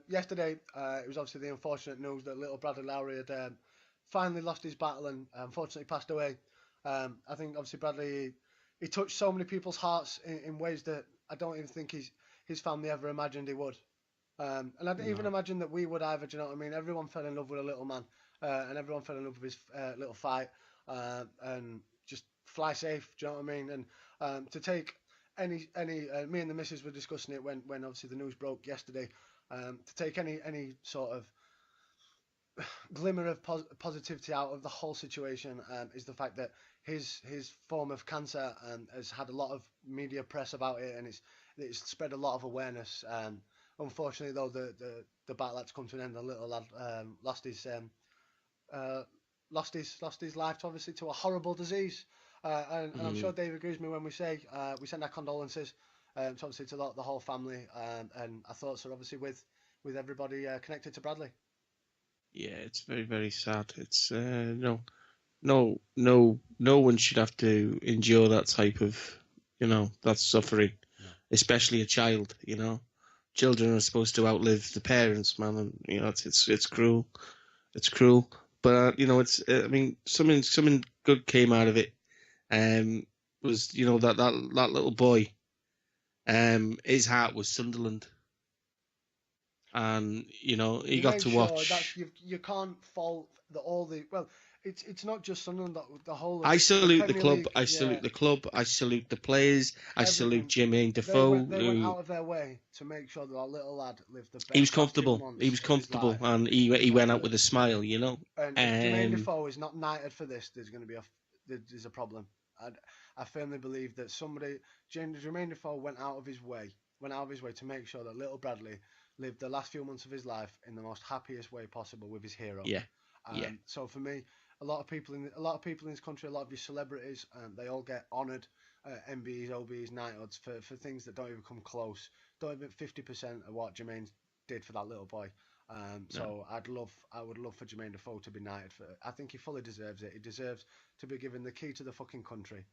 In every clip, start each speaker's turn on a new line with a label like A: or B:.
A: Yesterday, it was obviously the unfortunate news that little Bradley Lowry had finally lost his battle and unfortunately passed away. I think obviously Bradley he touched so many people's hearts in ways that I don't even think his family ever imagined he would. And I didn't even
B: No.
A: imagine that we would either. Do you know what I mean? Everyone fell in love with a little man, and everyone fell in love with his little fight, and just fly safe. Do you know what I mean? And to take any me and the missus were discussing it when obviously the news broke yesterday. To take any sort of glimmer of positivity out of the whole situation is the fact that his form of cancer has had a lot of media press about it, and it's spread a lot of awareness. Unfortunately, though, the battle had to come to an end. The little lad uh, lost his life, obviously, to a horrible disease. And I'm
B: Mm.
A: sure Dave agrees with me when we say we send our condolences, to obviously to the whole family, and our thoughts are obviously with everybody connected to Bradley.
B: Yeah, it's very, very sad. It's no one should have to endure that type of, that suffering,
A: No.
B: especially a child. Children are supposed to outlive the parents, man, and it's cruel. It's cruel, but it's. I mean, something good came out of it. Um, was that little boy. His heart was Sunderland, and he
A: You
B: got
A: make
B: to
A: sure that's
B: watch.
A: you can't fault the all the well. It's not just Sunderland, the whole of
B: I
A: the
B: salute the
A: Premier
B: club.
A: League.
B: I
A: Yeah,
B: salute the club. I salute the players. I salute
A: everything.
B: Jermaine Defoe.
A: They went out of their way to make sure that our little lad lived the
B: He was
A: best last few
B: comfortable. He
A: months
B: was
A: of his
B: comfortable,
A: life.
B: and he went out
A: Exactly.
B: with a smile.
A: And if Jermaine
B: Um,
A: Defoe is not knighted for this, there's going to be there's a problem. And I firmly believe that Jermaine Defoe went out of his way to make sure that little Bradley lived the last few months of his life in the most happiest way possible with his hero.
B: yeah, yeah.
A: So for me, a lot of people in this country, a lot of these celebrities, they all get honoured, MBEs, OBEs, knighthoods for things that don't even come close. Don't even 50% of what Jermaine did for that little boy.
B: No.
A: So I would love for Jermaine Defoe to be knighted for it. I think he fully deserves it. He deserves to be given the key to the fucking country.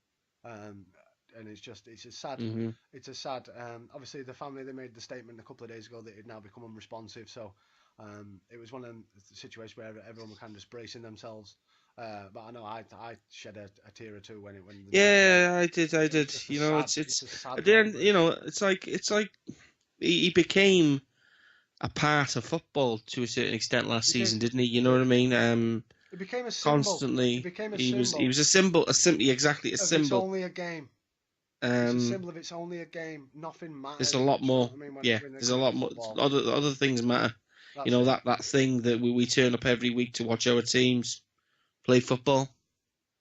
A: Um, and
B: Hmm.
A: it's a sad. Obviously, the family they made the statement a couple of days ago that he'd now become unresponsive. So it was one of the situations where everyone was kind of just bracing themselves. But I know I shed a tear or two when the news broke.
B: Yeah, I did. I
A: It's
B: did.
A: just a sad, it's
B: It's
A: a sad
B: at the end.
A: remembrance.
B: It's like he became a part of football to a certain extent last
A: He did.
B: season, didn't he? You
A: He
B: know what
A: did.
B: I mean?
A: It became a symbol. It
B: Constantly,
A: became a
B: he was
A: symbol
B: a symbol, exactly a
A: of it's
B: symbol.
A: only a game. It's a
B: Um,
A: symbol of it's only a game. Nothing
B: there's a
A: matters.
B: lot
A: Do you know
B: more.
A: what I mean?
B: Yeah,
A: When it
B: there's a
A: comes to
B: lot more.
A: football,
B: Other things matter.
A: that's it.
B: That thing that we turn up every week to watch our teams play football.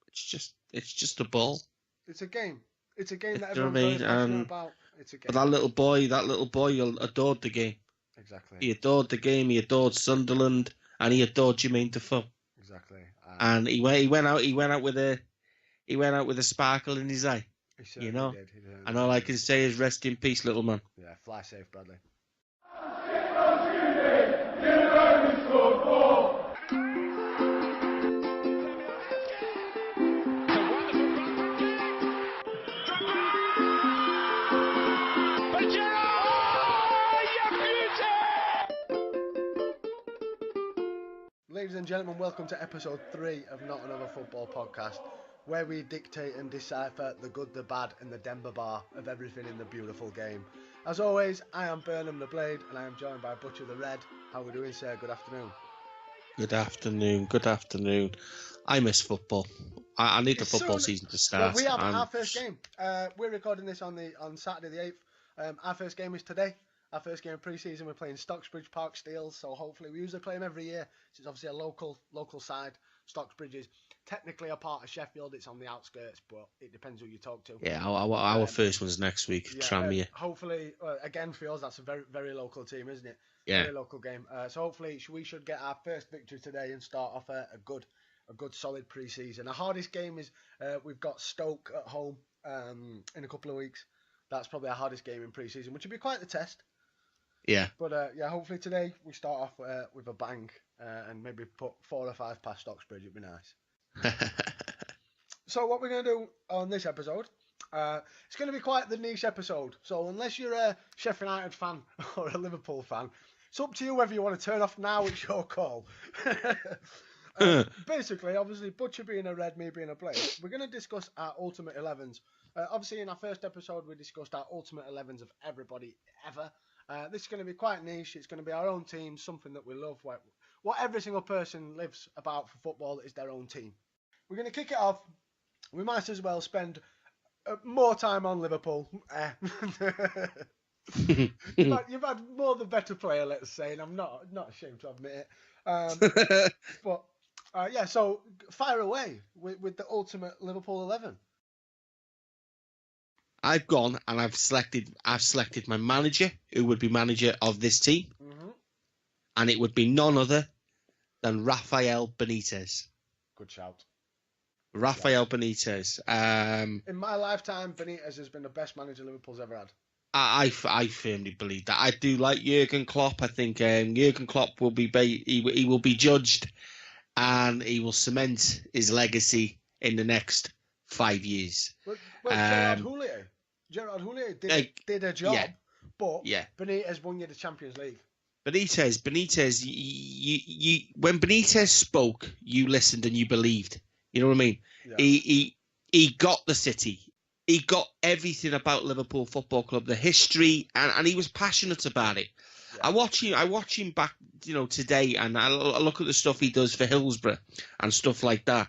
B: It's just a ball.
A: It's a game. It's a game that
B: You know what
A: everyone's
B: I
A: very
B: mean?
A: passionate
B: And
A: about. It's a
B: but
A: game.
B: that little boy adored the game.
A: Exactly.
B: He adored the game. He adored Sunderland, and he adored Jermaine Defoe.
A: Exactly.
B: And he went out with a sparkle in his eye.
A: He
B: You
A: certainly
B: know,
A: did. He
B: and
A: certainly
B: all I
A: did.
B: can say is rest in peace, little man.
A: Yeah. Fly safe, Bradley. Ladies and gentlemen, welcome to episode 3 of Not Another Football Podcast, where we dictate and decipher the good, the bad, and the Denver bar of everything in the beautiful game. As always, I am Burnham the Blade, and I am joined by Butcher the Red. How are we doing, sir? Good afternoon.
B: Good afternoon. Good afternoon. I miss football. I need the
A: It's
B: football
A: soon.
B: season to
A: Well,
B: start.
A: we have our first game. We're recording this on Saturday the 8th. Our first game is today. Our first game of pre-season, we're playing Stocksbridge Park Steels, so hopefully we usually play them every year. It's obviously a local side. Stocksbridge is technically a part of Sheffield. It's on the outskirts, but it depends who you talk to.
B: Yeah, our
A: Um,
B: first one's next week.
A: yeah,
B: Tranmere.
A: hopefully, again for us, that's a very, very local team, isn't it?
B: Yeah.
A: Very local game. So hopefully we should get our first victory today and start off a good solid pre-season. Our hardest game is we've got Stoke at home in a couple of weeks. That's probably our hardest game in pre-season, which would be quite the test.
B: Yeah.
A: But yeah, hopefully today we start off with a bang and maybe put 4 or 5 past Stocksbridge. It'd be nice. So what we're going to do on this episode, it's going to be quite the niche episode. So unless you're a Sheffield United fan or a Liverpool fan, It's up to you whether you want to turn off now. It's your call. Basically, obviously, Butcher being a red, me being a blade, we're going to discuss our ultimate 11s. Obviously, in our first episode, we discussed our ultimate 11s of everybody ever. This is going to be quite niche. It's going to be our own team, something that we love. What every single person lives about for football is their own team. We're going to kick it off. We might as well spend more time on Liverpool. You've had more the better player, let's say, and I'm not ashamed to admit it. But yeah, so fire away with the ultimate Liverpool 11.
B: I've gone and I've selected my manager, who would be manager of this team, and it would be none other than Rafael Benitez.
A: Good shout.
B: Rafael Benitez.
A: In my lifetime, Benitez has been the best manager Liverpool's ever had.
B: I firmly believe that. I do like Jurgen Klopp. I think Jurgen Klopp will be he will be judged, and he will cement his legacy in the next 5 years.
A: But Gerard Houllier did a job, but Benitez won you the Champions League.
B: Benitez, you when Benitez spoke, you listened and you believed. You know what I mean? Yeah. He got the city. He got everything about Liverpool Football Club, the history, and he was passionate about it. Yeah. I watch him back, today, and I look at the stuff he does for Hillsborough and stuff like that.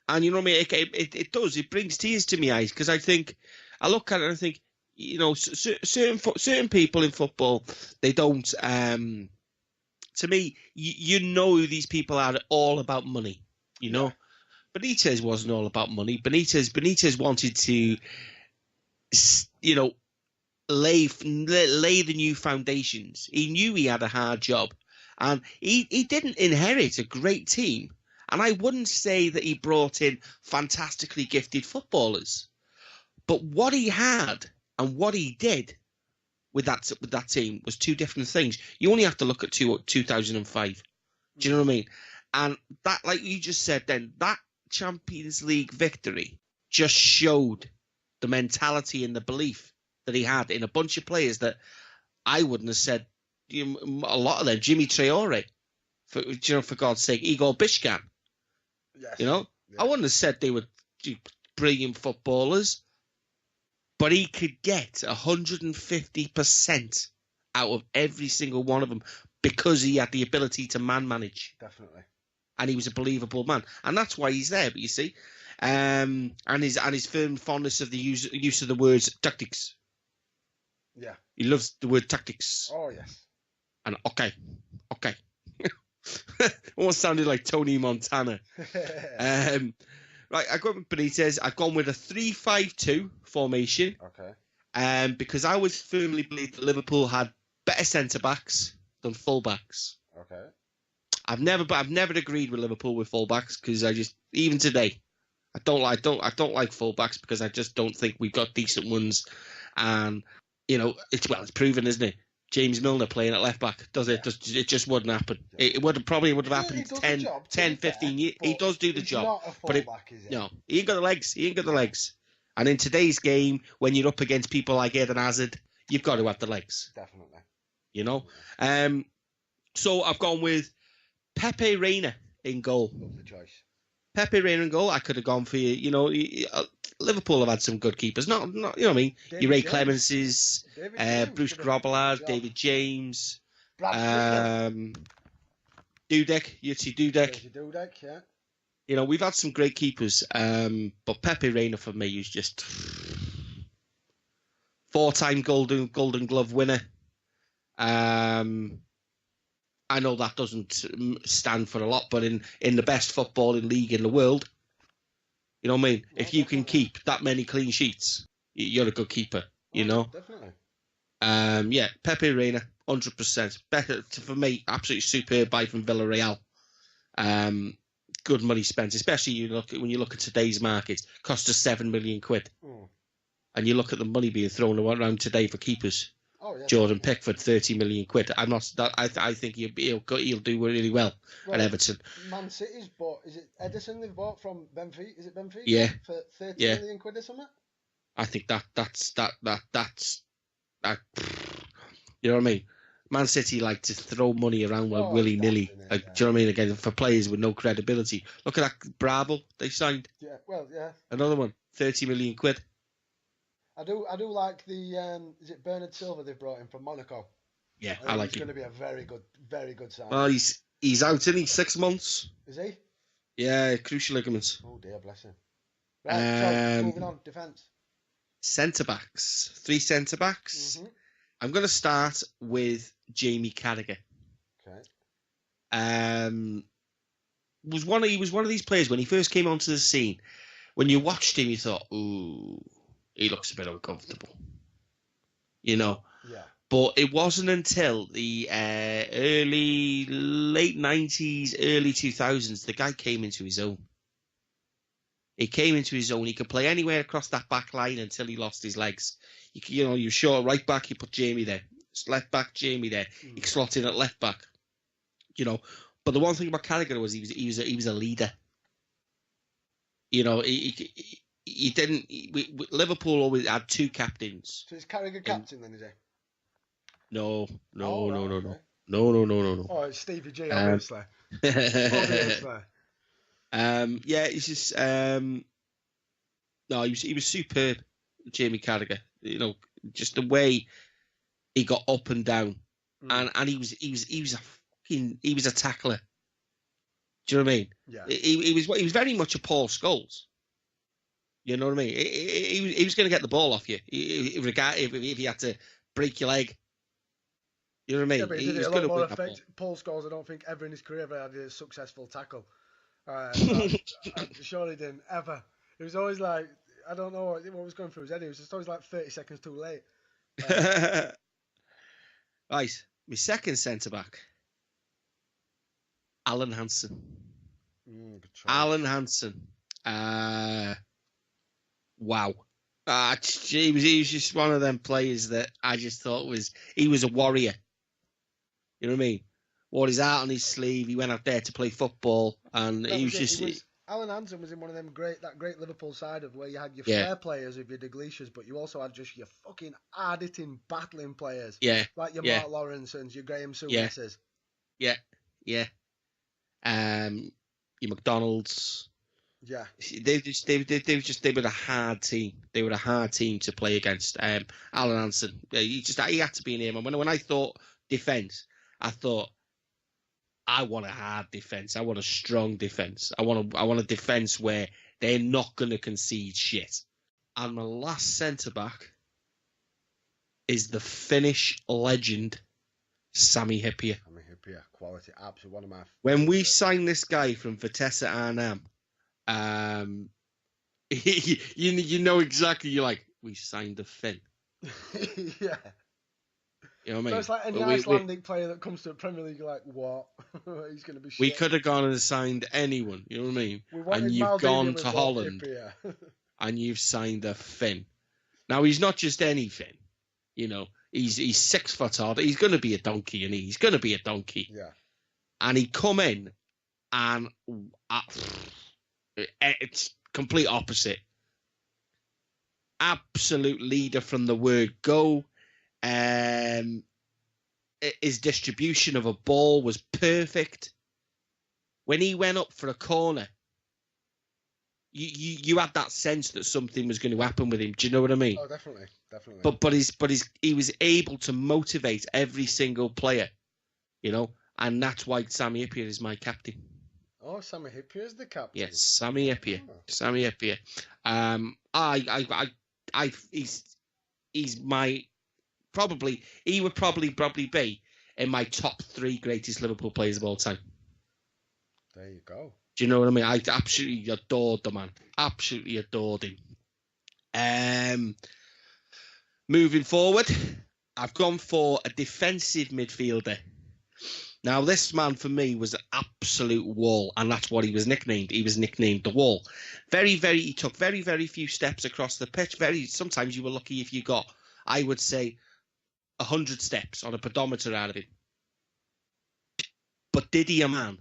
B: And you know what I mean? It brings tears to my eyes, because I look at it and I think, certain people in football, they don't. To me, you know who these people are all about money. You know. Yeah. Benitez wasn't all about money. Benitez wanted to, lay the new foundations. He knew he had a hard job, and he didn't inherit a great team. And I wouldn't say that he brought in fantastically gifted footballers, but what he had and what he did with that team was two different things. You only have to look at 2005. Do you know what I mean? And that, like you just said, then that Champions League victory just showed the mentality and the belief that he had in a bunch of players that I wouldn't have said. A lot of them, Jimmy Traore, for God's sake, Igor Bishkan. Yes. I wouldn't have said they were brilliant footballers, but he could get 150% out of every single one of them because he had the ability to manage.
A: Definitely.
B: And he was a believable man, and that's why he's there. But you see, and his firm fondness of the use of the words tactics.
A: Yeah,
B: he loves the word tactics.
A: Oh yes.
B: And okay, almost sounded like Tony Montana. Right, I got with Benitez. I've gone with a 3-5-2 formation.
A: Okay.
B: Because I would firmly believe that Liverpool had better centre backs than full backs.
A: Okay.
B: I've never agreed with Liverpool with fullbacks, because even today, I don't like fullbacks, because I just don't think we've got decent ones, and it's proven, isn't it? James Milner playing at left back, it just wouldn't happen. It would have happened 10, 15 years. He does do the job, but he ain't got the legs. And in today's game, when you're up against people like Eden Hazard, you've got to have the legs.
A: Definitely.
B: So I've gone with Pepe Reina in goal.
A: Lovely choice.
B: Pepe Reina in goal. I could have gone for Liverpool have had some good keepers. Not you know what I mean. Your Ray Clemenses, Bruce Grobbelaar, David James, Dudek, Yurtsi Dudek.
A: Yeah.
B: We've had some great keepers. But Pepe Reina for me is just 4-time Golden Glove winner. I know that doesn't stand for a lot, but in the best footballing league in the world, you know what I mean? Yeah, if you can keep that many clean sheets, you're a good keeper,
A: Definitely.
B: Yeah, Pepe Reina, 100%. Better, for me, absolutely superb buy from Villarreal. Good money spent, especially when you look at today's market. Cost us £7 million. And you look at the money being thrown around today for keepers.
A: Oh, yeah,
B: Jordan Pickford, £30 million. I think he'll do really well at Everton.
A: Man City's bought. Is it Edison they've bought from Benfica? Is it Benfica?
B: Yeah.
A: For £30 million or something.
B: I think that's. You know what I mean? Man City like to throw money around willy nilly.
A: Do you know
B: what I mean? Again, for players with no credibility. Look at that Bravo they signed.
A: Yeah, well, yeah.
B: Another one, 30 million quid.
A: I do like the is it Bernard Silva they've brought in from Monaco?
B: Yeah,
A: I
B: like
A: he's
B: him.
A: going to be a very good sign.
B: Well, he's out, isn't he? 6 months.
A: Is he?
B: Yeah, crucial ligaments.
A: Oh dear, bless him. Right, so moving on, defence.
B: Centre backs, 3 centre backs.
A: Mm-hmm.
B: I'm going to start with Jamie Carragher.
A: Okay.
B: He was one of these players when he first came onto the scene. When you watched him, you thought, "Ooh, he looks a bit uncomfortable," you know.
A: Yeah.
B: But it wasn't until the late 90s, early 2000s, the guy came into his own. He came into his own. He could play anywhere across that back line until he lost his legs. You short right back, you put Jamie there. Left back, Jamie there. He could slot in at left back. You know, but the one thing about Carragher was he was a leader. You know, he didn't. Liverpool always had 2 captains.
A: So is Carragher captain then, is he?
B: No.
A: Okay.
B: No.
A: Oh, it's Stevie G, obviously. Obviously.
B: Yeah, he's just no. He was superb, Jamie Carragher. You know, just the way he got up and down, and he was a tackler. Do you know what I mean?
A: Yeah.
B: He was very much a Paul Scholes. You know what I mean? He was going to get the ball off you, if he had to break your leg. You know what I mean?
A: Yeah, but he did it a lot more effective. Paul Scholes, I don't think ever in his career ever had a successful tackle. I'm sure he didn't ever. It was always like, I don't know what was going through his head. It was just always like 30 seconds too late.
B: Right, my second centre back, Alan Hansen. Alan Hansen. Wow. He was just one of them players that I just thought he was a warrior. You know what I mean? Wore his heart on his sleeve. He went out there to play football, and
A: Alan Hansen was in one of them great Liverpool side of where you had your flair players with your Dalglishers, but you also had just your fucking hard-hitting, battling players.
B: Yeah.
A: Like your Mark Lawrensons, your Graham Souness's.
B: Yeah. Your McDonald's.
A: Yeah.
B: They were a hard team. They were a hard team to play against. Alan Hansen. He had to be in here. And when I thought defence, I thought, I want a hard defence. I want a strong defence. I want a defence where they're not going to concede shit. And my last centre back is the Finnish legend, Sami Hyypiä.
A: Sami Hyypiä, quality, absolutely one of my.
B: When we signed this guy from Vitesse Arnhem, you know exactly. You're like, we signed a Finn.
A: Yeah.
B: You know what I mean?
A: So it's like any Icelandic player that comes to the Premier League, you're like, what? He's going to be shit.
B: We could have gone and signed anyone, you know what I mean?
A: And
B: you've gone to Holland and you've signed a Finn. Now, he's not just any Finn. You know, he's 6 foot tall. He's going to be a donkey, and he's going to be a donkey.
A: Yeah.
B: And he come in and it's complete opposite. Absolute leader from the word go. His distribution of a ball was perfect. When he went up for a corner, you had that sense that something was going to happen with him. Do you know what I mean?
A: Oh, definitely.
B: But he was able to motivate every single player, you know, and that's why Sami Hyypiä is my captain.
A: Oh, Sami Hyypiä is the captain.
B: Yes, Sami Hyypiä. Oh. Sami Hyypiä. He's my. He would probably be in my top 3 greatest Liverpool players of all time.
A: There you go.
B: Do you know what I mean? I absolutely adored the man. Absolutely adored him. Moving forward, I've gone for a defensive midfielder. Now, this man for me was an absolute wall, and that's what he was nicknamed. He was nicknamed the Wall. He took very, very few steps across the pitch. Sometimes you were lucky if you got, I would say, 100 steps on a pedometer out of it. But Didier Man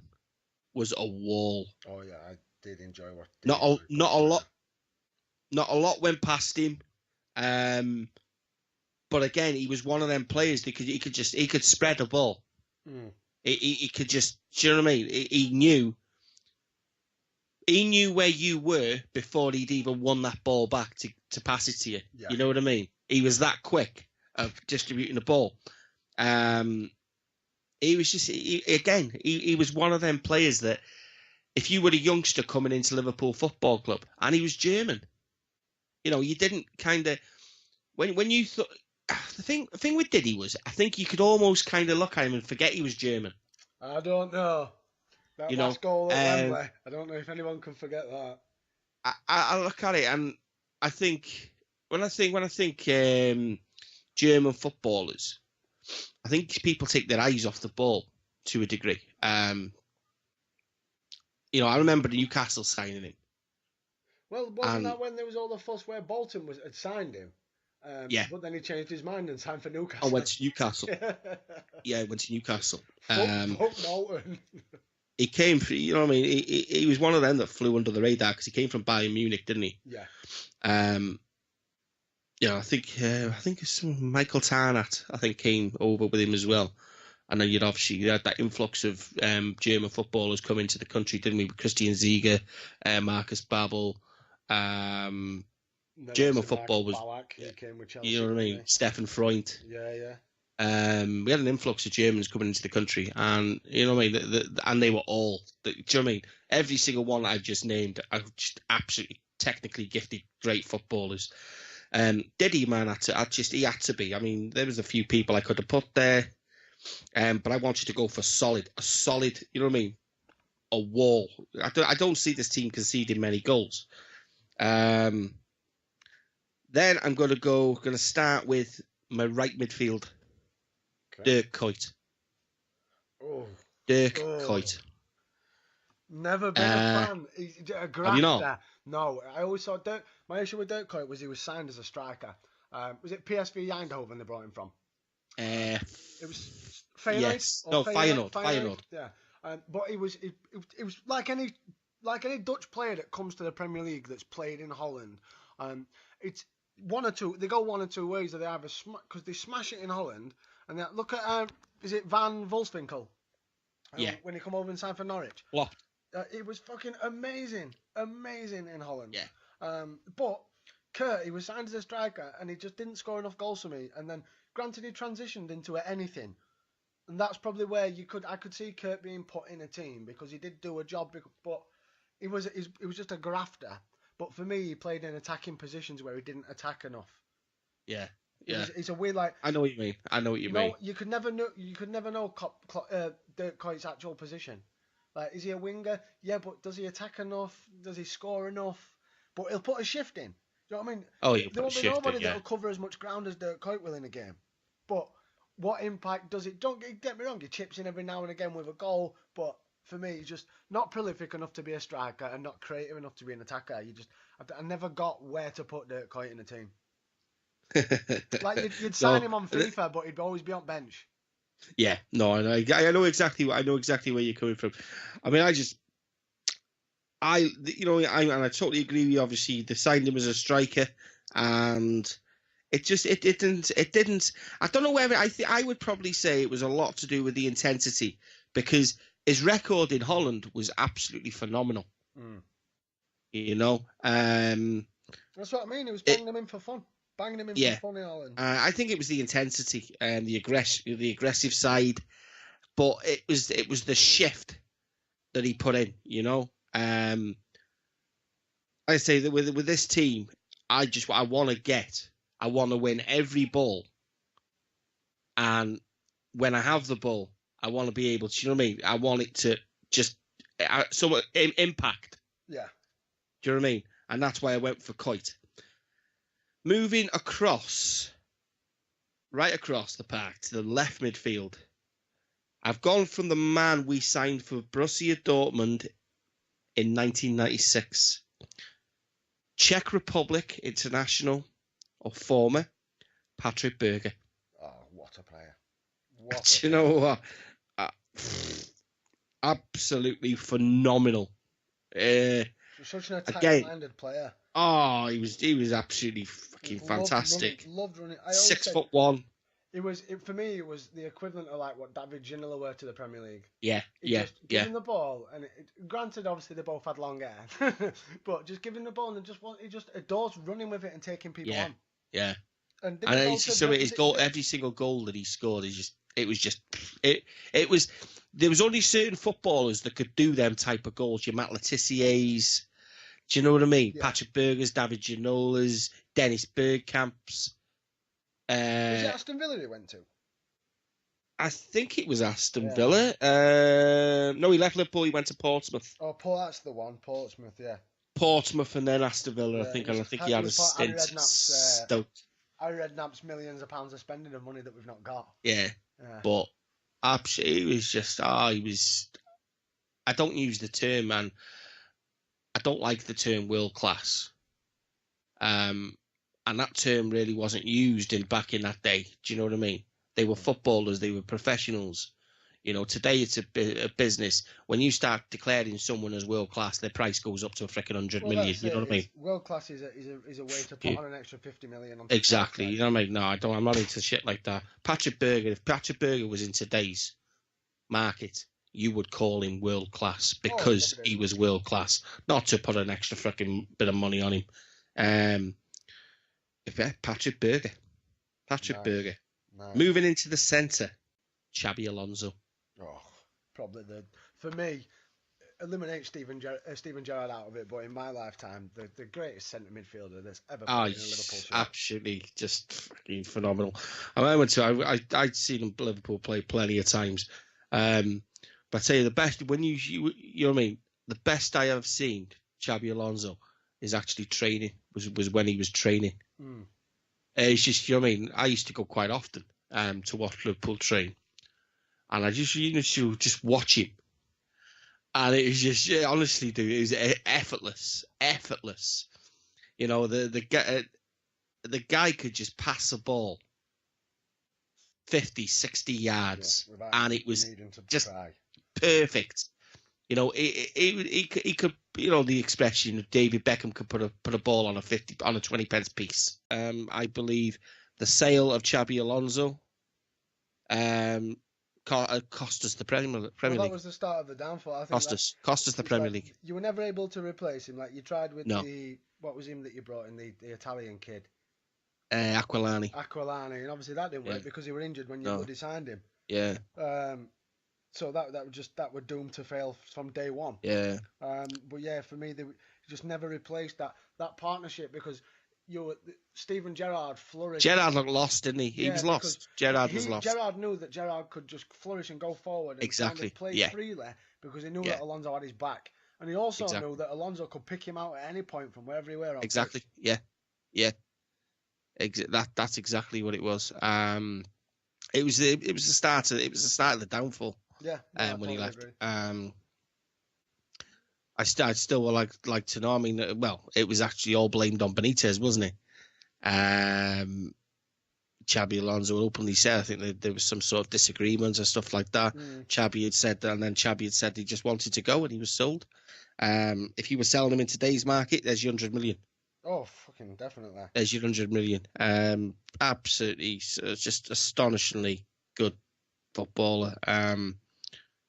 B: was a wall.
A: Oh yeah, I did enjoy what.
B: Not a lot went past him. But again, he was one of them players that he could spread the ball.
A: Mm.
B: He could just, do you know what I mean? He knew where you were before he'd even won that ball back to pass it to you.
A: Yeah.
B: You know what I mean? He was that quick of distributing the ball. He was just, he was one of them players that if you were a youngster coming into Liverpool Football Club, and he was German, you know, you didn't kind of, when you thought, the thing with Diddy was, I think you could almost kind of look at him and forget he was German.
A: I don't know. That last goal at Wembley, I don't know if anyone can forget that.
B: I look at it and I think when I think German footballers, I think people take their eyes off the ball to a degree. You know, I remember Newcastle signing him.
A: Well, wasn't that when there was all the fuss where Bolton had signed him?
B: Yeah.
A: But then he changed his mind and signed for Newcastle.
B: I went to Newcastle. Yeah, went to Newcastle.
A: Fuck Bolton.
B: He came, you know what I mean? He was one of them that flew under the radar because he came from Bayern Munich, didn't he?
A: Yeah.
B: Yeah, I think it's Michael Tarnat, I think, came over with him as well. And then you had that influx of German footballers come into the country, didn't we? Christian Ziege, Marcus Babbel. German football was,
A: came with Chelsea,
B: you know what I mean? Stefan Freund.
A: Yeah.
B: We had an influx of Germans coming into the country, and you know what I mean. And they were all. Do you know what I mean? Every single one I've just named are just absolutely technically gifted, great footballers. Diddy, man, he had to be. I mean, there was a few people I could have put there, but I wanted to go for a solid. You know what I mean? A wall. I don't see this team conceding many goals. Then I'm going to start with my right midfield, Dirk Kuyt.
A: Oh.
B: Dirk Kuyt.
A: Never been a fan. He's a grafter.
B: Have you not?
A: No, I always thought my issue with Dirk Kuyt was he was signed as a striker. Was it PSV Eindhoven they brought him from? It was Feyenoord.
B: Yes. No, Feyenoord.
A: Yeah. But he was like any Dutch player that comes to the Premier League that's played in Holland. It's one or two. They go one or two ways. They either because they smash it in Holland, and look at is it Van Volswinkel?
B: Yeah.
A: When he come over and signed for Norwich.
B: What?
A: It was fucking amazing in Holland.
B: Yeah.
A: But Kurt, he was signed as a striker, and he just didn't score enough goals for me. And then, granted, he transitioned into anything, and that's probably where I could see Kurt being put in a team because he did do a job. But he was just a grafter. But for me, he played in attacking positions where he didn't attack enough.
B: Yeah. Yeah.
A: It's a weird I
B: know what you mean.
A: You could never know Dirk Kuyt's actual position. Like, is he a winger? Yeah, but does he attack enough? Does he score enough? But he'll put a shift in. Do you know what I mean?
B: Oh,
A: there won't be nobody that'll cover as much ground as Dirk Kuyt will in a game. But what impact does it? Don't get me wrong. He chips in every now and again with a goal, but for me, he's just not prolific enough to be a striker and not creative enough to be an attacker. I never got where to put Dirk Kuyt in a team. Like you'd sign him on FIFA, but he'd always be on bench.
B: Yeah, no, I know exactly where you're coming from. I mean, I totally agree with you. Obviously, they signed him as a striker, and it didn't. I don't know whether I would probably say it was a lot to do with the intensity because his record in Holland was absolutely phenomenal. You know,
A: that's what I mean. He was banging them in for fun. Banging him in for fun in Holland.
B: I think it was the intensity and the aggressive side, but it was the shift that he put in. You know, I say that with this team, I want to win every ball, and when I have the ball, I want to be able to. You know what I mean? I want it to just somewhat impact.
A: Yeah.
B: Do you know what I mean? And that's why I went for Kuyt. Moving right across the park to the left midfield, I've gone from the man we signed for Borussia Dortmund in 1996. Czech Republic international, or former, Patrick Berger.
A: Oh, what a player.
B: Do you know what? Absolutely phenomenal.
A: Such an attack-minded player.
B: Oh, he was absolutely fucking fantastic.
A: Loved running.
B: 6'1".
A: For me, it was the equivalent of like what David Ginola were to the Premier League.
B: Yeah,
A: Just giving the ball, and granted, obviously they both had long hair, but just giving the ball and he just adores running with it and taking people on.
B: Yeah.
A: And
B: it's just his goal, every single goal that he scored there was only certain footballers that could do them type of goals. Your Matt Letizier's, do you know what I mean? Yeah. Patrick Berger's, David Ginolas, Dennis Bergkamp's.
A: Was it Aston Villa he went to?
B: I think it was Aston Villa. No, he left Liverpool. He went to Portsmouth.
A: Oh, that's the one. Portsmouth, yeah.
B: Portsmouth and then Aston Villa. Yeah, I think he had a stint.
A: Harry Redknapp's millions of pounds of spending of money that we've not got.
B: Yeah. But absolutely, it was just he was. I don't use the term, man. I don't like the term world class. And that term really wasn't used back in that day. Do you know what I mean? They were footballers. They were professionals. You know, today it's a business. When you start declaring someone as world class, their price goes up to a freaking 100 million. You know what I mean?
A: World class is a way to put on an extra 50 million. On
B: exactly. You know what I mean? No, I'm not into shit like that. Patrick Berger. If Patrick Berger was in today's market, you would call him world class because he was world class, not to put an extra freaking bit of money on him. Patrick Berger. Berger. Nice. Moving into the centre, Xabi Alonso.
A: Oh, probably for me, eliminate Steven Gerrard out of it, but in my lifetime, the greatest centre midfielder that's ever played in a Liverpool shirt.
B: Absolutely, just fucking phenomenal. I'd seen Liverpool play plenty of times, but I tell you the best when you know what I mean. The best I have seen Xabi Alonso is actually training. Was when he was training. It's just, you know what I mean. I used to go quite often to watch Liverpool train. And I just, just watch him. And it was just, honestly, dude, it was effortless. You know, the guy could just pass the ball 50, 60 yards, and it was just perfect. You know, he could, you know, the expression of David Beckham could put a ball on a 20 pence piece. I believe the sale of Xabi Alonso cost us the Premier League.
A: That was the start of the downfall. I think
B: cost us the Premier League.
A: You were never able to replace him. Like you tried with what was him that you brought in, the Italian kid?
B: Aquilani,
A: and obviously that didn't work because he were injured when you bloody signed him.
B: Yeah.
A: So that were doomed to fail from day one.
B: Yeah.
A: But yeah, for me, they just never replaced that partnership because Steven Gerrard flourished.
B: Gerrard looked lost, didn't he? He was lost. Gerrard was lost.
A: Gerrard knew that Gerrard could just flourish and go forward and kind of play freely because he knew that Alonso had his back, and he also knew that Alonso could pick him out at any point from wherever he were.
B: Exactly. Yeah. That's exactly what it was. It was the start of the downfall.
A: Yeah.
B: When he left. I still would like to know. I mean, well, it was actually all blamed on Benitez, wasn't it? Xabi Alonso openly said, I think there was some sort of disagreements and stuff like that. Xabi had said that, and then Xabi had said he just wanted to go and he was sold. If you were selling him in today's market, there's your 100 million.
A: Oh, fucking definitely.
B: There's your 100 million. Absolutely, just astonishingly good footballer.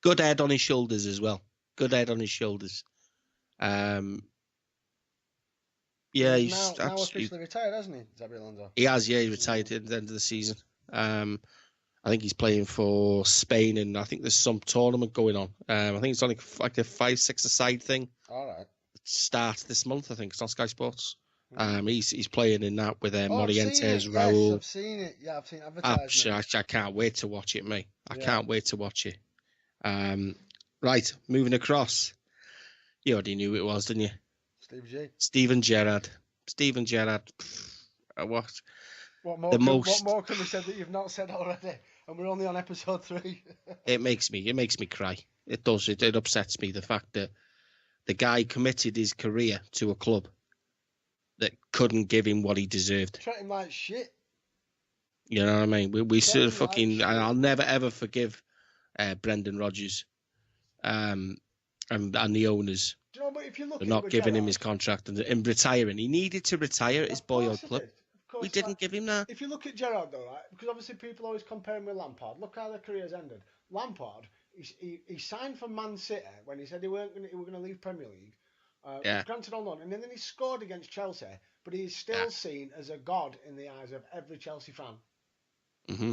B: Good head on his shoulders as well. Good head on his shoulders. He's
A: now officially retired, hasn't he, Xabi Alonso?
B: He has, he retired at the end of the season. I think he's playing for Spain, and I think there's some tournament going on. I think it's only like a 5-6-a-side thing.
A: All right.
B: Starts this month, I think. It's on Sky Sports. He's playing in that with Morientes, Raul.
A: Yes, I've seen it. Yeah, I've seen advertisements.
B: I can't wait to watch it, mate. I can't wait to watch it. Right, moving across. You already knew who it was, didn't you? Steven Gerrard. What
A: more can we say that you've not said already? And we're only on episode 3.
B: It makes me cry. It does. It upsets me, the fact that the guy committed his career to a club that couldn't give him what he deserved.
A: Treat him like shit.
B: You know what I mean? We sort of fucking. I'll never ever forgive Brendan Rodgers, and the owners.
A: Do you know, but if you look
B: for not giving him his contract and retiring. He needed to retire at his boyhood club.
A: Of
B: We didn't give him that.
A: If you look at Gerrard though, right? Because obviously people always compare him with Lampard. Look how their careers ended. Lampard, he signed for Man City when he said he were going to leave Premier League.
B: Yeah.
A: Granted on loan, and then he scored against Chelsea, but he's still seen as a god in the eyes of every Chelsea fan.
B: Mm-hmm.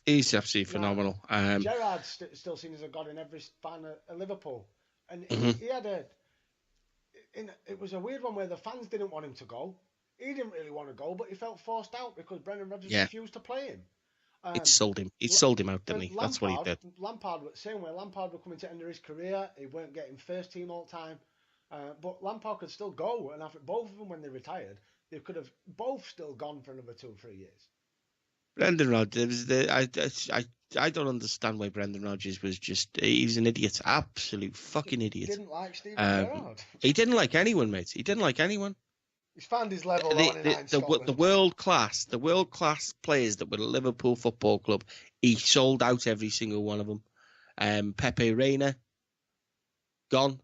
B: He's absolutely phenomenal.
A: Gerrard's still seen as a god in every fan at Liverpool, and he had it was a weird one where the fans didn't want him to go. He didn't really want to go, but he felt forced out because Brendan Rodgers refused to play him.
B: It sold him. It sold him out, didn't he? That's what he did.
A: Lampard, same way. Lampard was coming to the end of his career. He weren't getting first team all the time. But Lampard could still go, and after both of them, when they retired, they could have both still gone for another 2 or 3 years.
B: Brendan Rodgers, I don't understand why Brendan Rodgers was he's an idiot, absolute fucking idiot.
A: He didn't like Steven Gerrard.
B: He didn't like anyone, mate. He didn't like anyone.
A: He's found his level. The
B: world class players that were at Liverpool Football Club, he sold out every single one of them. Pepe Reina, gone.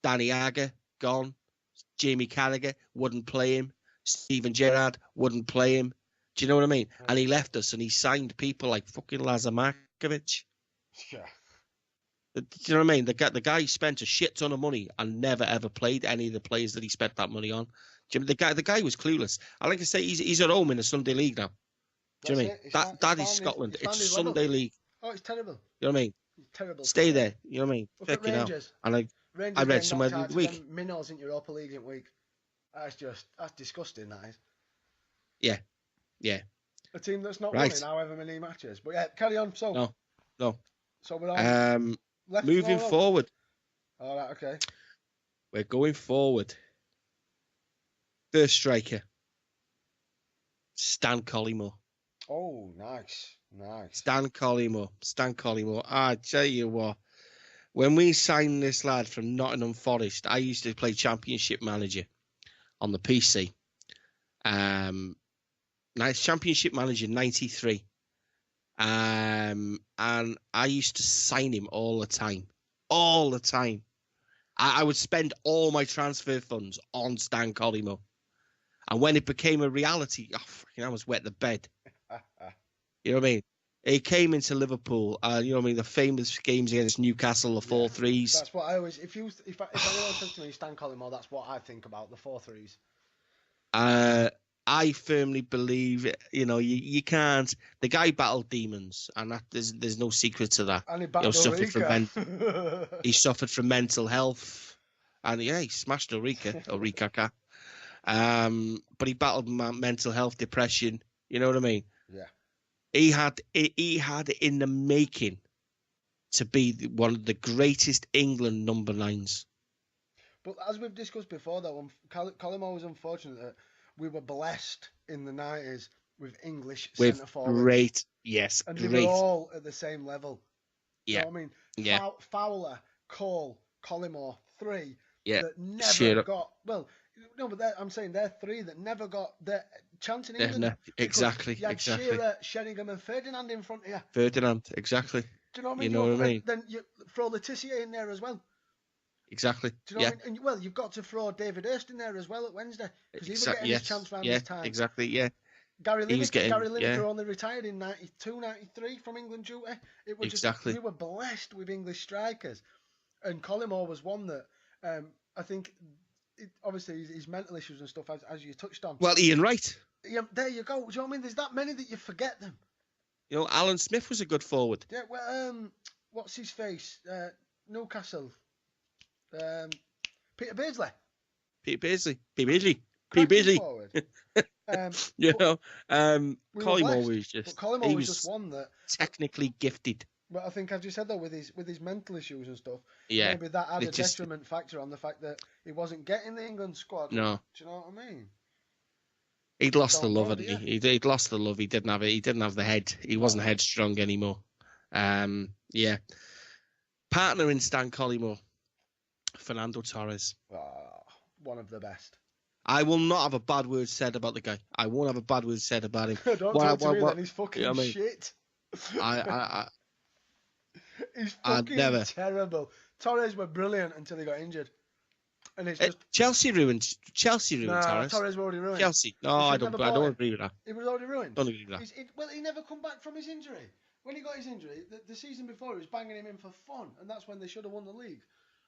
B: Danny Agger, gone. Jamie Carragher, wouldn't play him. Steven Gerrard, wouldn't play him. Do you know what I mean? Yeah. And he left us and he signed people like fucking Lazar Markovic.
A: Yeah.
B: Do you know what I mean? The guy spent a shit ton of money and never ever played any of the players that he spent that money on. The guy was clueless. I like to say he's at home in a Sunday league now. Do you know what I mean? That is Scotland. It's Sunday league.
A: Oh, it's terrible.
B: You know what I mean?
A: It's terrible.
B: Stay there. You know what I mean?
A: Look at Rangers.
B: And I read somewhere the week.
A: Minnows in Europa League in week. That's disgusting. That is.
B: Yeah. Yeah.
A: A team that's not winning however many matches. But yeah, carry on. So
B: no.
A: So we're on.
B: Moving forward.
A: All right. Okay.
B: We're going forward. First striker. Stan Collymore.
A: Oh, nice.
B: Stan Collymore. I tell you what. When we signed this lad from Nottingham Forest, I used to play Championship Manager on the PC. Championship Manager 93. And I used to sign him all the time. I would spend all my transfer funds on Stan Collymore. And when it became a reality, I was wet the bed. You know what I mean? He came into Liverpool, you know what I mean, the famous games against Newcastle, the 4-3s.
A: That's what I always, if anyone says to me Stan Collymore, that's what I think about, the 4-3s.
B: I firmly believe, you can't. The guy battled demons, and there's no secret to that.
A: And he battled
B: he suffered from mental health, and he smashed Ulrika. But he battled mental health, depression. You know what I mean?
A: Yeah.
B: He had it in the making to be one of the greatest England number 9s.
A: But as we've discussed before, though, Collymore was unfortunate that we were blessed in the 90s with English centre forwards.
B: Great.
A: And they were all at the same level.
B: Yeah.
A: You know what I mean?
B: Yeah.
A: Fowler, Cole, Collymore, 3
B: that
A: never got... Well, no, but I'm saying they're 3 that never got their chance in England.
B: Exactly.
A: You had Shearer, Sheringham and Ferdinand in front of you.
B: Ferdinand, exactly.
A: Do you know what I mean?
B: You know what I mean?
A: Then you throw Letitia in there as well.
B: Exactly.
A: Do you know what I mean? And, well, you've got to throw David Hurst in there as well at Wednesday. Because he was getting his chance around this time.
B: Exactly, yeah.
A: Gary Lineker only retired in 92, 93 from England duty. It was
B: exactly.
A: We were blessed with English strikers. And Collymore was one that I think... obviously, his mental issues and stuff, as you touched on.
B: Well, Ian Wright.
A: Yeah, there you go. Do you know what I mean? There's that many that you forget them.
B: Alan Smith was a good forward.
A: Yeah, well, what's his face? Newcastle. Peter Beardsley.
B: Collymore
A: was just one that
B: technically gifted.
A: But I think, as you said though, with his mental issues and stuff,
B: yeah,
A: maybe that had a detriment factor on the fact that he wasn't getting the England squad.
B: No,
A: do you know what I mean?
B: He'd lost the love, hadn't he? He'd lost the love. He didn't have it. He didn't have the head. He wasn't headstrong anymore. Yeah. Partner in Stan Collymore, Fernando Torres.
A: One of the best.
B: I will not have a bad word said about the guy. I won't have a bad word said about him.
A: Don't talk to me then. He's fucking shit. He's fucking terrible. Torres were brilliant until he got injured. and it's just
B: Chelsea ruined
A: nah,
B: Torres.
A: Torres were already ruined.
B: Chelsea. No, I don't agree with that.
A: He was already ruined.
B: Don't agree with that.
A: Well, he never come back from his injury. When he got his injury, the season before, he was banging him in for fun, and that's when they should have won the league.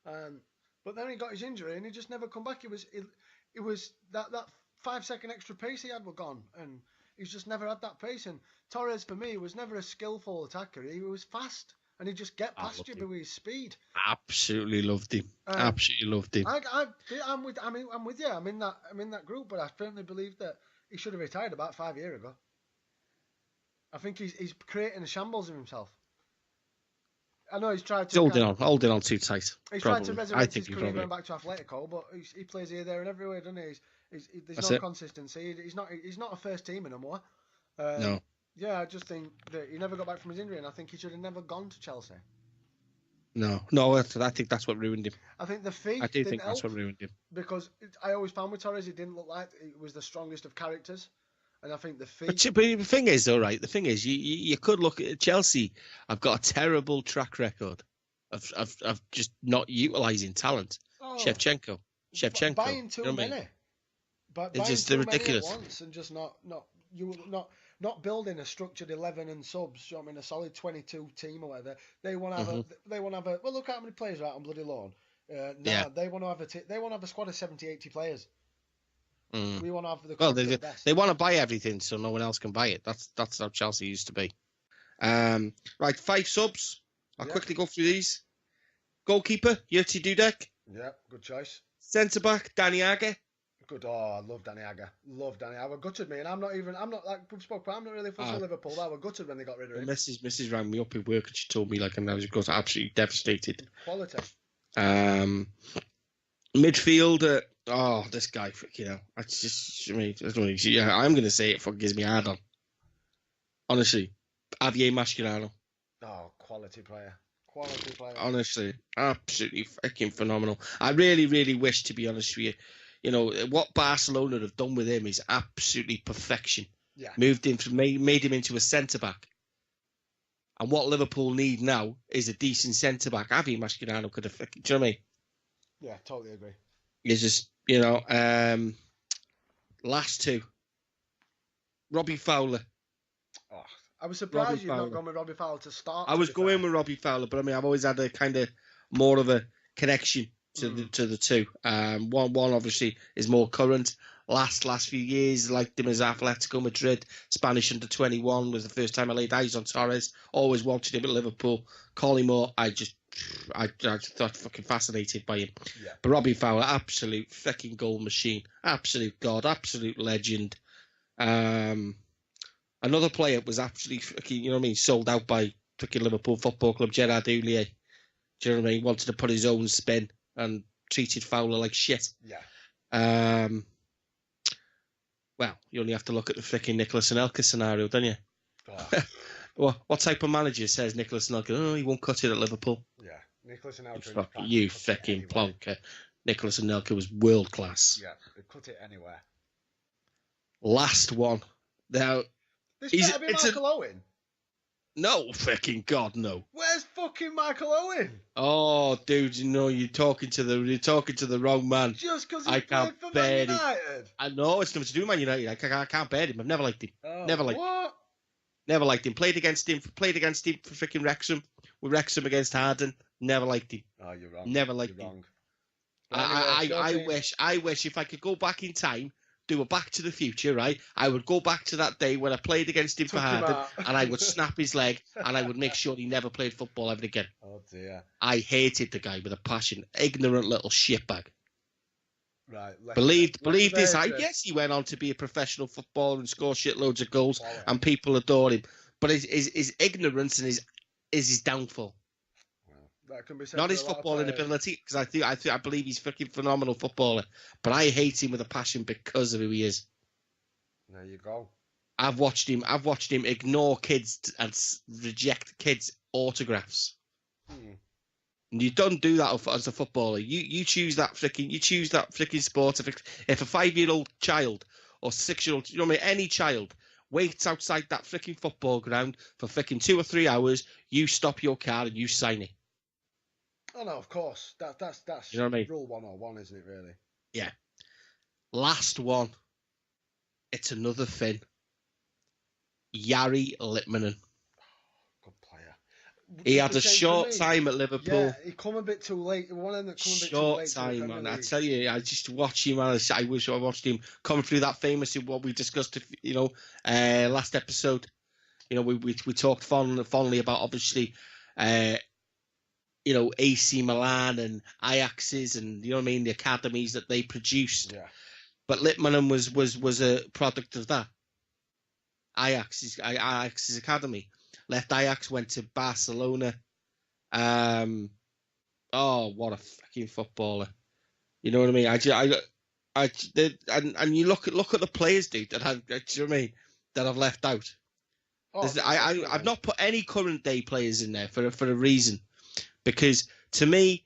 A: But then he got his injury, and he just never come back. It was that 5 second extra pace he had were gone, and he's just never had that pace. And Torres, for me, was never a skillful attacker. He was fast, and he'd just get past you with his speed.
B: Absolutely loved him. Absolutely loved him.
A: I'm with you. I'm in that group, but I firmly believe that he should have retired about 5 years ago. I think he's creating a shambles of himself. I know he's tried to...
B: holding on too tight.
A: He's tried to resurrect his career going back to Atletico, but he plays here, there and everywhere, doesn't he? There's no consistency. He's not a first teamer no more.
B: No.
A: Yeah, I just think that he never got back from his injury, and I think he should have never gone to Chelsea.
B: No, I think that's what ruined him.
A: I think the fee...
B: I do think that's what ruined him.
A: Because I always found with Torres, he didn't look like he was the strongest of characters. And I think the fee...
B: But the thing is, though, right, the thing is, you could look at Chelsea. I've got a terrible track record of just not utilising talent.
A: Oh,
B: Shevchenko.
A: Buying too many. But
B: it's just ridiculous.
A: At once and just not building a structured 11 and subs. You know what I mean, a solid 22 team or whatever. They want to have a. Well, look how many players are out on bloody loan. They want to have a squad of 70, 80 players. We want to have the best.
B: They want to buy everything so no one else can buy it. That's how Chelsea used to be. Right, 5 subs. I'll quickly go through these. Goalkeeper, Yurti Dudek.
A: Yeah, good choice.
B: Centre back, Danny Agger.
A: Good. Oh, I love Danny Agger. Agger gutted me, and I'm not like we've spoken. I'm not really fussed with Liverpool. They were gutted when they got rid of him.
B: Mrs. rang me up at work and she told me and I was absolutely devastated.
A: Quality.
B: Midfield. This guy, I'm going to say it for gives me hard on. Honestly, Javier Mascherano.
A: Oh, quality player.
B: Honestly, absolutely freaking phenomenal. I really, really wish, to be honest with you, what Barcelona have done with him is absolutely perfection.
A: Yeah.
B: Made him into a centre back. And what Liverpool need now is a decent centre back. Javier Mascherano could have. Do you know what I mean?
A: Yeah, totally agree.
B: It's just, last 2. Robbie Fowler.
A: Oh, I was surprised you've not gone with Robbie Fowler to start.
B: I was going with Robbie Fowler, but I've always had a kind of more of a connection to the two. One obviously is more current. Last few years, liked him as Atletico Madrid. Spanish under-21 was the first time I laid eyes on Torres. Always wanted him at Liverpool. Collymore, I thought fucking fascinated by him.
A: Yeah.
B: But Robbie Fowler, absolute fucking goal machine. Absolute god. Absolute legend. Another player was absolutely fucking, sold out by fucking Liverpool Football Club, Gerard Houllier. Do you know what I mean? Wanted to put his own spin and treated Fowler like shit.
A: Yeah.
B: Well, you only have to look at the freaking Nicolas Anelka scenario, don't you?
A: Oh.
B: Well, what type of manager says Nicolas Anelka? Oh, he won't cut it at Liverpool.
A: Yeah, Nicolas Anelka.
B: You fucking plonker. Nicolas Anelka was world class.
A: Yeah, they cut it anywhere.
B: Last one. Now,
A: this better be Michael Owen.
B: No, freaking God, no.
A: Where's fucking Michael Owen?
B: Oh, dude, you're talking to the wrong man.
A: Just because he played for Man United.
B: I know it's nothing to do with Man United. I can't bear him. I've never liked him. Never liked him. Never liked him. Played against him for freaking Wrexham. With Wrexham against Harden. Never liked him.
A: Oh, you're wrong.
B: Never liked him.
A: Wrong.
B: I wish if I could go back in time, do a Back to the Future, right? I would go back to that day when I played against him for Harden, and I would snap his leg, and I would make sure he never played football ever again.
A: Oh dear.
B: I hated the guy with a passion. Ignorant little shitbag.
A: Right.
B: Believed this. Yes, he went on to be a professional footballer and score shitloads of goals, and people adore him. But his ignorance and his downfall.
A: That can be said.
B: Not his footballing ability, because I believe he's fucking phenomenal footballer. But I hate him with a passion because of who he is.
A: There you go.
B: I've watched him ignore kids and reject kids' autographs. And you don't do that as a footballer. You choose that freaking sport. If a 5-year-old child or 6-year-old, any child waits outside that freaking football ground for freaking 2 or 3 hours, you stop your car and you sign it.
A: Oh no, of course. That's
B: You know what I mean?
A: rule 101, isn't it? Really?
B: Yeah. Last one. It's another Finn. Jari Litmanen.
A: Good player.
B: He
A: Just
B: had
A: a
B: a
A: shame for
B: short
A: me.
B: time at
A: Yeah,
B: Liverpool.
A: he come a bit too late. One of them that come a bit too
B: Short
A: late to the
B: time,
A: Premier
B: man. I
A: League.
B: tell you, I just watch him. I wish I watched him come through that famous what we discussed. Last episode. We talked fondly about obviously, AC Milan and Ajax's and you know what I mean, the academies that they produced.
A: Yeah.
B: But Litmanen was a product of that. Ajax's academy. Left Ajax, went to Barcelona. Oh, what a fucking footballer! You know what I mean? And you look at the players, dude. Do you know what I mean? That I've left out.
A: Oh,
B: I've not put any current day players in there for a reason, because to me,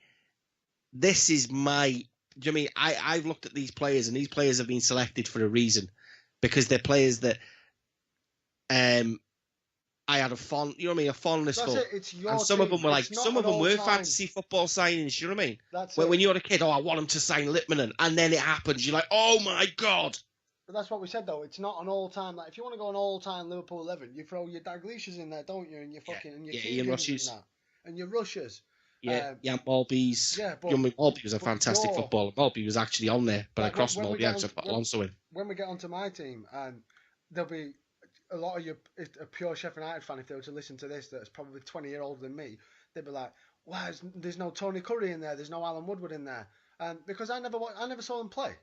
B: this is my. Do you know what I mean? I've looked at these players, and these players have been selected for a reason, because they're players that I had a fondness
A: That's
B: for.
A: it. It's your
B: And some
A: team.
B: of them were
A: It's not
B: some of
A: an
B: them were
A: all-time.
B: fantasy football signings. You know what I mean?
A: That's
B: When
A: it.
B: you're a kid, I want them to sign Litmanen, and then it happens. You're like, oh my god.
A: But that's what we said though. It's not an all-time. Like if you want to go an all-time Liverpool 11, you throw your Dalglishers in there, don't you? And your fucking and your
B: Ian
A: Keegans
B: Rushes.
A: and that, and your Rushers.
B: Jan Malby's.
A: Yeah, but
B: Malby was a fantastic footballer. Malby was actually on there, but I crossed Malby out to put Alonso in.
A: When we get onto my team, there'll be a lot of you, a pure Sheffield United fan, if they were to listen to this, that's probably 20 years older than me, they'd be like, "Why? There's no Tony Curry in there. There's no Alan Woodward in there." Because I never saw them play.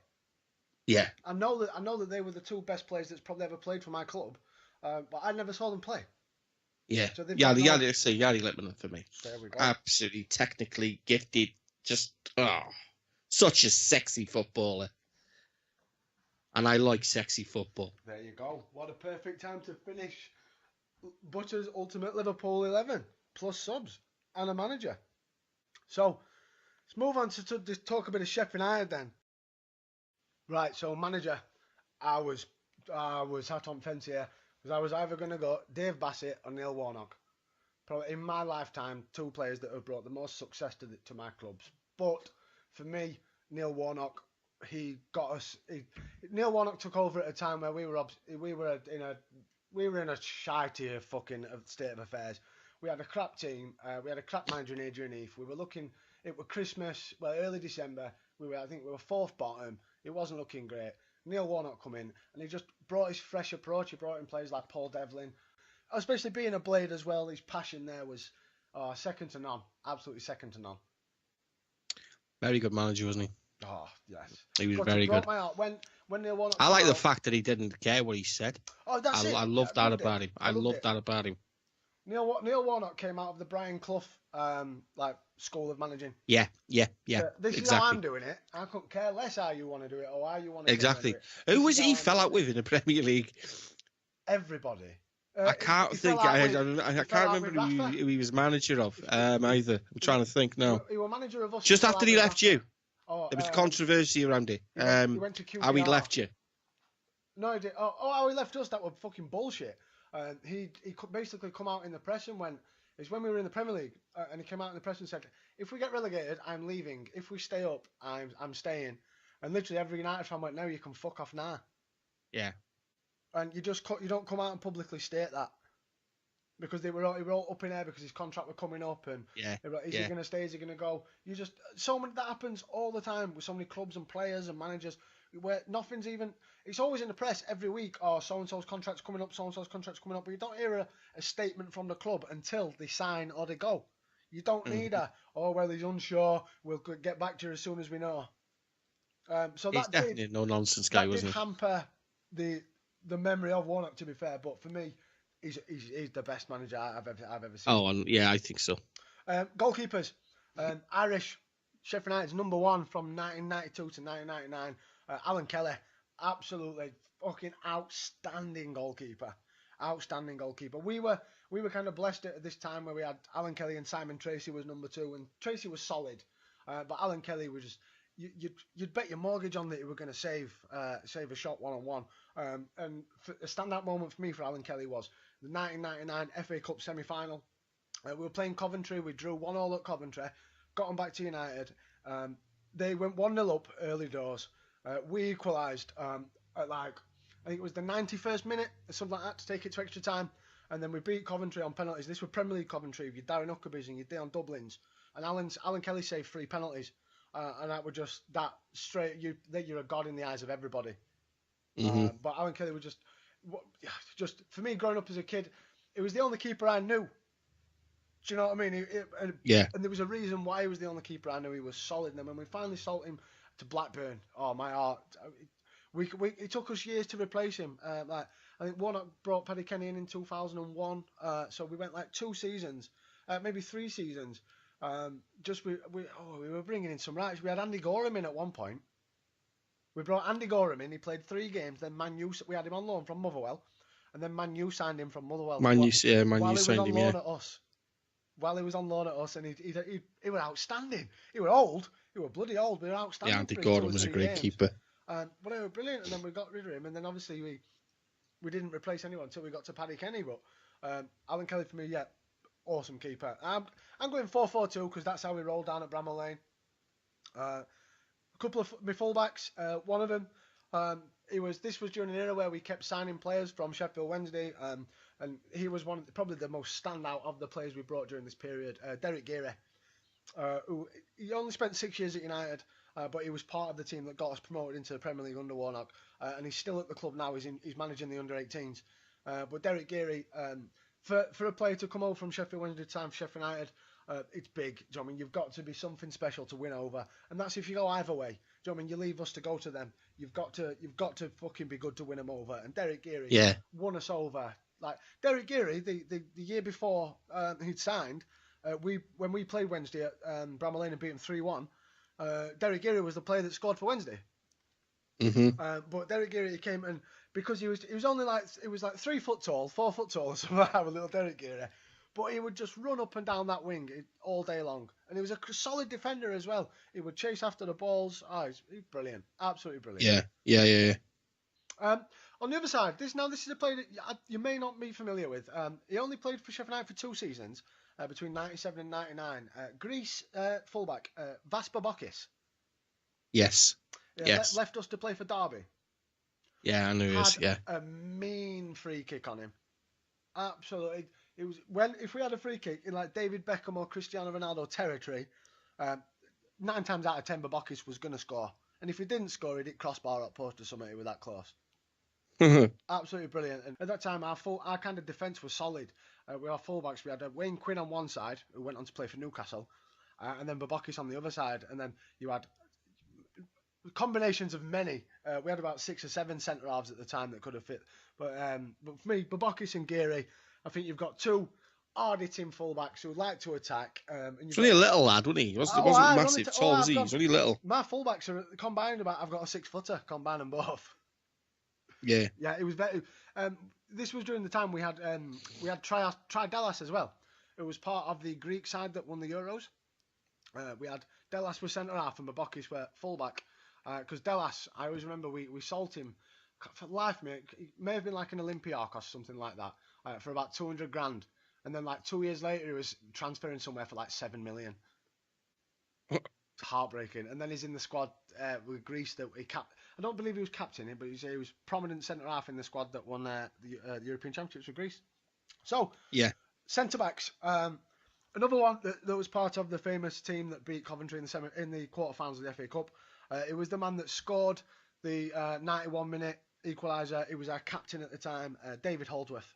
B: Yeah.
A: I know that they were the two best players that's probably ever played for my club, but I never saw them play.
B: Yeah.
A: So
B: Jari Litmanen for me.
A: There we go.
B: Absolutely technically gifted. Just such a sexy footballer. And I like sexy football.
A: There you go. What a perfect time to finish Butter's Ultimate Liverpool 11 plus subs and a manager. So let's move on to just talk a bit of Sheffield United then. Right, so manager, I was hat on fence here because I was either going to go Dave Bassett or Neil Warnock. Probably in my lifetime, two players that have brought the most success to my clubs. But for me, Neil Warnock, Neil Warnock took over at a time where we were in a shitey fucking state of affairs. We had a crap team. We had a crap manager in Adrian Heath. We were looking. It was Christmas, early December. I think we were fourth bottom. It wasn't looking great. Neil Warnock come in and he just brought his fresh approach. He brought in players like Paul Devlin, especially being a Blade as well. His passion there was second to none. Absolutely second to none.
B: Very good manager, wasn't he?
A: Oh yes,
B: he was very good.
A: When Neil Warnock,
B: I like the fact that he didn't care what he said.
A: Oh, that's it.
B: I love that about him. I love that about him.
A: Neil Warnock came out of the Brian Clough school of managing.
B: Yeah.
A: This is how I'm doing it. I couldn't care less how you want to do it or how you want to
B: exactly.
A: do it.
B: Who was he fell out with in the Premier League?
A: Everybody.
B: I can't think. I can't remember who he was manager of either. I'm trying to think now.
A: He was manager of us
B: just after he left you.
A: Oh,
B: there was controversy around it.
A: He went to QPR.
B: How he left you?
A: No, he did. How he left us? That was fucking bullshit. He basically come out in the press and went. It's when we were in the Premier League, and he came out in the press and said, "If we get relegated, I'm leaving. If we stay up, I'm staying." And literally every United fan went, "No, you can fuck off now."
B: Yeah.
A: And you don't come out and publicly state that. Because they were all up in air because his contract were coming up and is he going to stay? Is he going to go? That happens all the time with so many clubs and players and managers where nothing's even. It's always in the press every week. Oh, so and so's contract's coming up. So and so's contract's coming up. But you don't hear a statement from the club until they sign or they go. You don't need he's unsure. We'll get back to you as soon as we know. So
B: he's definitely a no nonsense guy, wasn't he?
A: That did hamper the memory of Warnock, to be fair. But for me. He's the best manager I've ever seen.
B: Oh, yeah, I think so.
A: Goalkeepers, Irish, Sheffield United's number one from 1992 to 1999. Alan Kelly, absolutely fucking outstanding goalkeeper. Outstanding goalkeeper. We were kind of blessed at this time where we had Alan Kelly and Simon Tracy was number two, and Tracy was solid, but Alan Kelly was just. You'd bet your mortgage on that you were going to save a shot one-on-one. And a standout moment for me for Alan Kelly was the 1999 FA Cup semi-final. We were playing Coventry. We drew 1-1 at Coventry. got them back to United. They went 1-0 up early doors. We equalised at like, I think it was the 91st minute, or something like that, to take it to extra time. And then we beat Coventry on penalties. This was Premier League Coventry with your Darren Huckabees and your Dion Dublins. And Alan Kelly saved 3 penalties. And that was just that straight, you're a god in the eyes of everybody. But Alan Kelly was just, for me, growing up as a kid, it was the only keeper I knew. Do you know what I mean?
B: Yeah.
A: And there was a reason why he was the only keeper I knew. He was solid. And then when we finally sold him to Blackburn, oh, my heart. It took us years to replace him. Like, I think Warnock brought Paddy Kenny in 2001. So we went like 2 seasons, maybe 3 seasons. We were bringing in some rights. We had Andy Gorham in at one point. We brought Andy Gorham in. He played 3 games. Then we had him on loan from Motherwell, and then Man U signed him from Motherwell.
B: Man U signed him.
A: At us. While he was on loan at us, and he was outstanding. He was old. He was bloody old. We were outstanding.
B: Yeah, Andy Gordon was a great keeper.
A: But they were brilliant. And then we got rid of him, and then obviously we didn't replace anyone until we got to Paddy Kenny. But Alan Kelly for me, yeah, awesome keeper. I'm going 4-4-2 because that's how we rolled down at Bramall Lane. A couple of my fullbacks. One of them, this was during an era where we kept signing players from Sheffield Wednesday, and he was probably the most standout of the players we brought during this period. Derek Geary, who he only spent 6 years at United, but he was part of the team that got us promoted into the Premier League under Warnock, and he's still at the club now. He's managing the under-18s. But Derek Geary, for a player to come over from Sheffield Wednesday time for Sheffield United, it's big. Do you know what I mean? You've got to be something special to win over, and that's if you go either way. Do you know what I mean? You leave us to go to them. You've got to fucking be good to win them over. And Derek Geary won us over. Like Derek Geary, the year before he'd signed, when we played Wednesday at Bramall Lane and beat him 3-1, Derek Geary was the player that scored for Wednesday. But Derek Geary came, and because he was only like 3 foot tall, 4 foot tall, or something like that, with little Derek Geary. But he would just run up and down that wing all day long. And he was a solid defender as well. He would chase after the balls. Oh, he's brilliant. Absolutely brilliant.
B: Yeah.
A: On the other side, this is a player that you may not be familiar with. He only played for Sheffield United for 2 seasons, between 97 and 99. Greece fullback, Vas Babakis.
B: Yes. Yes.
A: Left us to play for Derby.
B: Yeah, I knew he was. Yeah.
A: A mean free kick on him. Absolutely. It was if we had a free kick in like David Beckham or Cristiano Ronaldo territory, 9 times out of 10 Babakis was going to score. And if he didn't score, he'd hit crossbar up post or something. He was that close. Absolutely brilliant. And at that time, our kind of defence was solid. With our fullbacks, we had Wayne Quinn on one side, who went on to play for Newcastle, and then Babakis on the other side. And then you had combinations of many. We had about 6 or 7 centre halves at the time that could have fit. But for me, Babakis and Geary, I think you've got 2 hard-hitting fullbacks who like to attack.
B: He's only a little lad, wasn't he? He wasn't massive, tall, was he? He's only little.
A: My fullbacks are combined about. I've got a 6-footer, combined them both.
B: Yeah.
A: Yeah, it was very. This was during the time we had Tri Dallas as well. It was part of the Greek side that won the Euros. We had Dallas was centre half and Babakis were fullback. Because Dallas, I always remember we sold him for life, mate. It may have been like an Olympiacos, something like that, for about 200 grand. And then like 2 years later, he was transferring somewhere for like 7 million. It's heartbreaking. And then he's in the squad with Greece that I don't believe he was captain, but he was prominent centre half in the squad that won the European Championships with Greece. So
B: yeah,
A: centre backs. Another one that was part of the famous team that beat Coventry in the quarterfinals of the FA Cup. It was the man that scored the 91-minute equaliser. He was our captain at the time, David Holdsworth.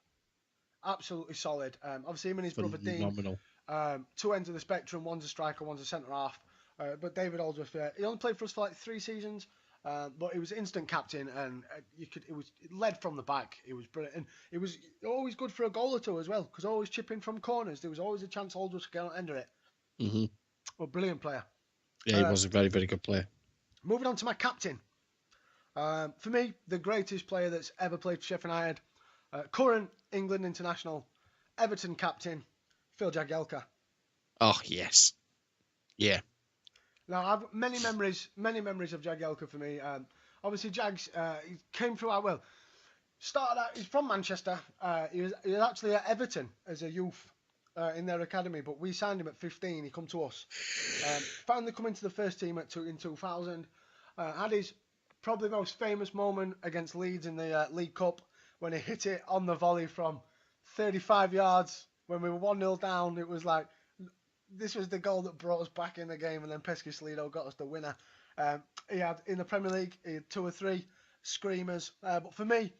A: Absolutely solid. Obviously, him and his brother Dean. 2 ends of the spectrum. One's a striker, one's a centre half. But David Holdsworth, he only played for us for like 3 seasons. But he was instant captain, and it led from the back. It was brilliant, and it was always good for a goal or 2 as well, because always chipping from corners. There was always a chance Holdsworth to get under it. Well, brilliant player.
B: Yeah, he was a very, very good player.
A: Moving on to my captain. For me, the greatest player that's ever played for Sheffield United, current England international, Everton captain, Phil Jagielka.
B: Oh yes, yeah.
A: Now I've many memories of Jagielka for me. Obviously, Jags he came through out well. Started out, he's from Manchester. He was actually at Everton as a youth. in their academy, but we signed him at 15. He come to us. Finally come into the first team in 2000. Had his probably most famous moment against Leeds in the League Cup when he hit it on the volley from 35 yards when we were 1-0 down. It was like, this was the goal that brought us back in the game, and then Pesky Slido got us the winner. He had, in the Premier League, he had 2 or 3 screamers. But for me,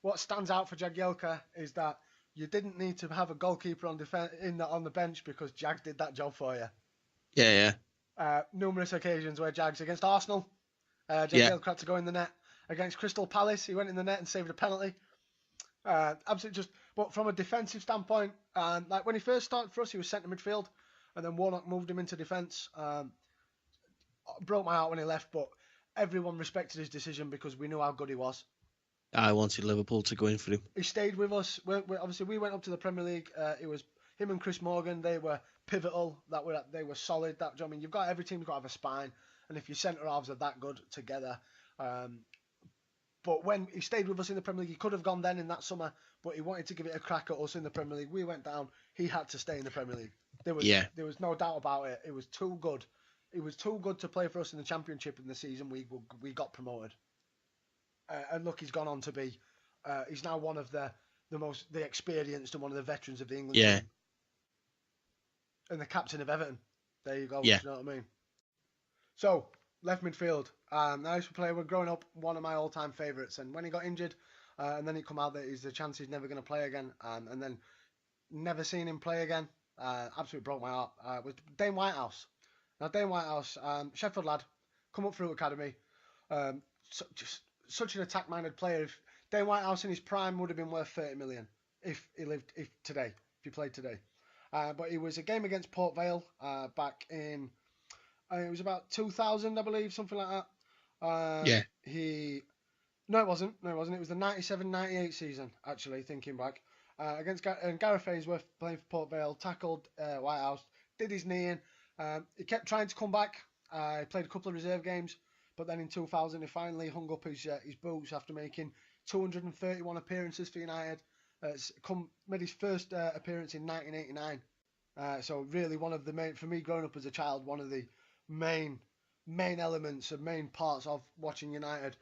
A: what stands out for Jagielka is that you didn't need to have a goalkeeper on the bench because Jags did that job for you.
B: Yeah.
A: Numerous occasions where Jags against Arsenal, Jagielka had to go in the net. Against Crystal Palace, he went in the net and saved a penalty. Absolutely but from a defensive standpoint, like when he first started for us, he was centre midfield, and then Warnock moved him into defence. Broke my heart when he left, but everyone respected his decision because we knew how good he was.
B: I wanted Liverpool to go in for him.
A: He stayed with us. Obviously, we went up to the Premier League. It was him and Chris Morgan. They were pivotal. They were solid. I mean, you've got every team's got to have a spine, and if your centre halves are that good together. But when he stayed with us in the Premier League, he could have gone then in that summer, but he wanted to give it a crack at us in the Premier League. We went down. He had to stay in the Premier League. There was no doubt about it. It was too good. It was too good to play for us in the Championship in the season we got promoted. And look, he's gone on to be. He's now one of the experienced and one of the veterans of the England team. And the captain of Everton. There you go.
B: Yeah.
A: You know what I mean? So, left midfield. I used to play. We're growing up, one of my all-time favourites. And when he got injured, and then it come out that there's a chance he's never going to play again, and then never seen him play again. Absolutely broke my heart. Was Dane Whitehouse. Now, Dane Whitehouse, Sheffield lad, come up through academy. Just such an attack-minded player. If Dane Whitehouse in his prime would have been worth 30 million if he played today. But he was a game against Port Vale back in. It was about 2000, I believe, something like that. No, it wasn't. It was the 97-98 season, actually, thinking back. Against Gareth Ainsworth, playing for Port Vale, tackled Whitehouse, did his knee in. He kept trying to come back. He played a couple of reserve games, but then in 2000, he finally hung up his boots after making 231 appearances for United. Made his first appearance in 1989. So really one of the main, for me growing up as a child, one of the main elements and main parts of watching United,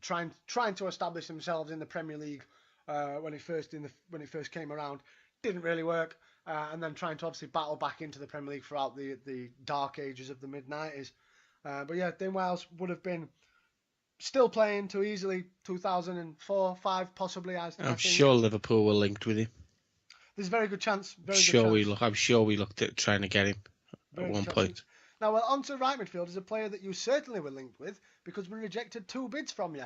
A: trying to establish themselves in the Premier League when it first came around. Didn't really work, and then trying to obviously battle back into the Premier League throughout the dark ages of the mid-90s. But yeah, Dane Whitehouse would have been still playing to easily 2004, 5 possibly.
B: I'm sure Liverpool were linked with him.
A: There's a very good chance.
B: I'm sure we looked at trying to get him at one point.
A: Now, well, on to right midfield is a player that you certainly were linked with because we rejected 2 bids from you.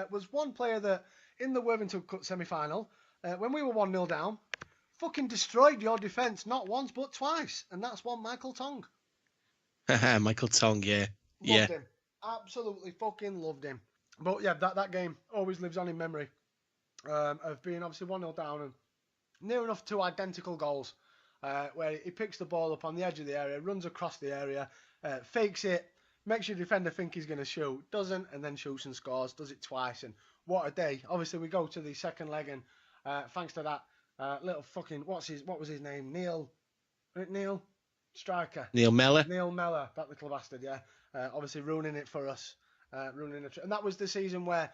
A: Was one player that in the Worthington Cup semi-final, when we were 1-0 down, fucking destroyed your defence not once but twice, and that's one Michael Tong.
B: Michael Tong, yeah.
A: Loved him. Absolutely fucking loved him. But yeah, that game always lives on in memory of being obviously 1-0 down and near enough 2 identical goals where he picks the ball up on the edge of the area, runs across the area, fakes it, makes your defender think he's going to shoot, doesn't, and then shoots and scores, does it twice, and what a day. Obviously, we go to the second leg, and thanks to that little fucking, what was his name? Neil Striker.
B: Neil Mellor,
A: that little bastard, yeah. Obviously ruining it for us. And that was the season where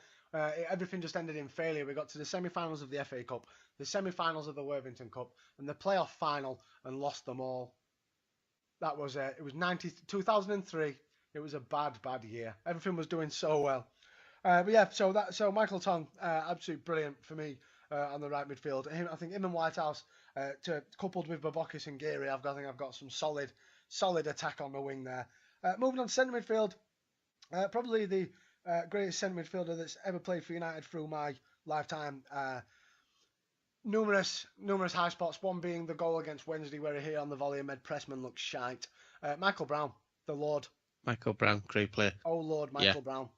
A: everything just ended in failure. We got to the semi-finals of the FA Cup, the semi-finals of the Worthington Cup, and the playoff final, and lost them all. That was it. It was 2003. It was a bad year. Everything was doing so well. But yeah, so Michael Tong, absolutely brilliant for me on the right midfield. I think him and Whitehouse, coupled with Babakis and Geary, I think I've got some solid attack on the wing there. Moving on to centre midfield, probably the greatest centre midfielder that's ever played for United through my lifetime. Numerous high spots, one being the goal against Wednesday where he hit on the volley and made Pressman look shite. Michael Brown, the Lord.
B: Michael Brown, great player.
A: Oh Lord, Michael Brown.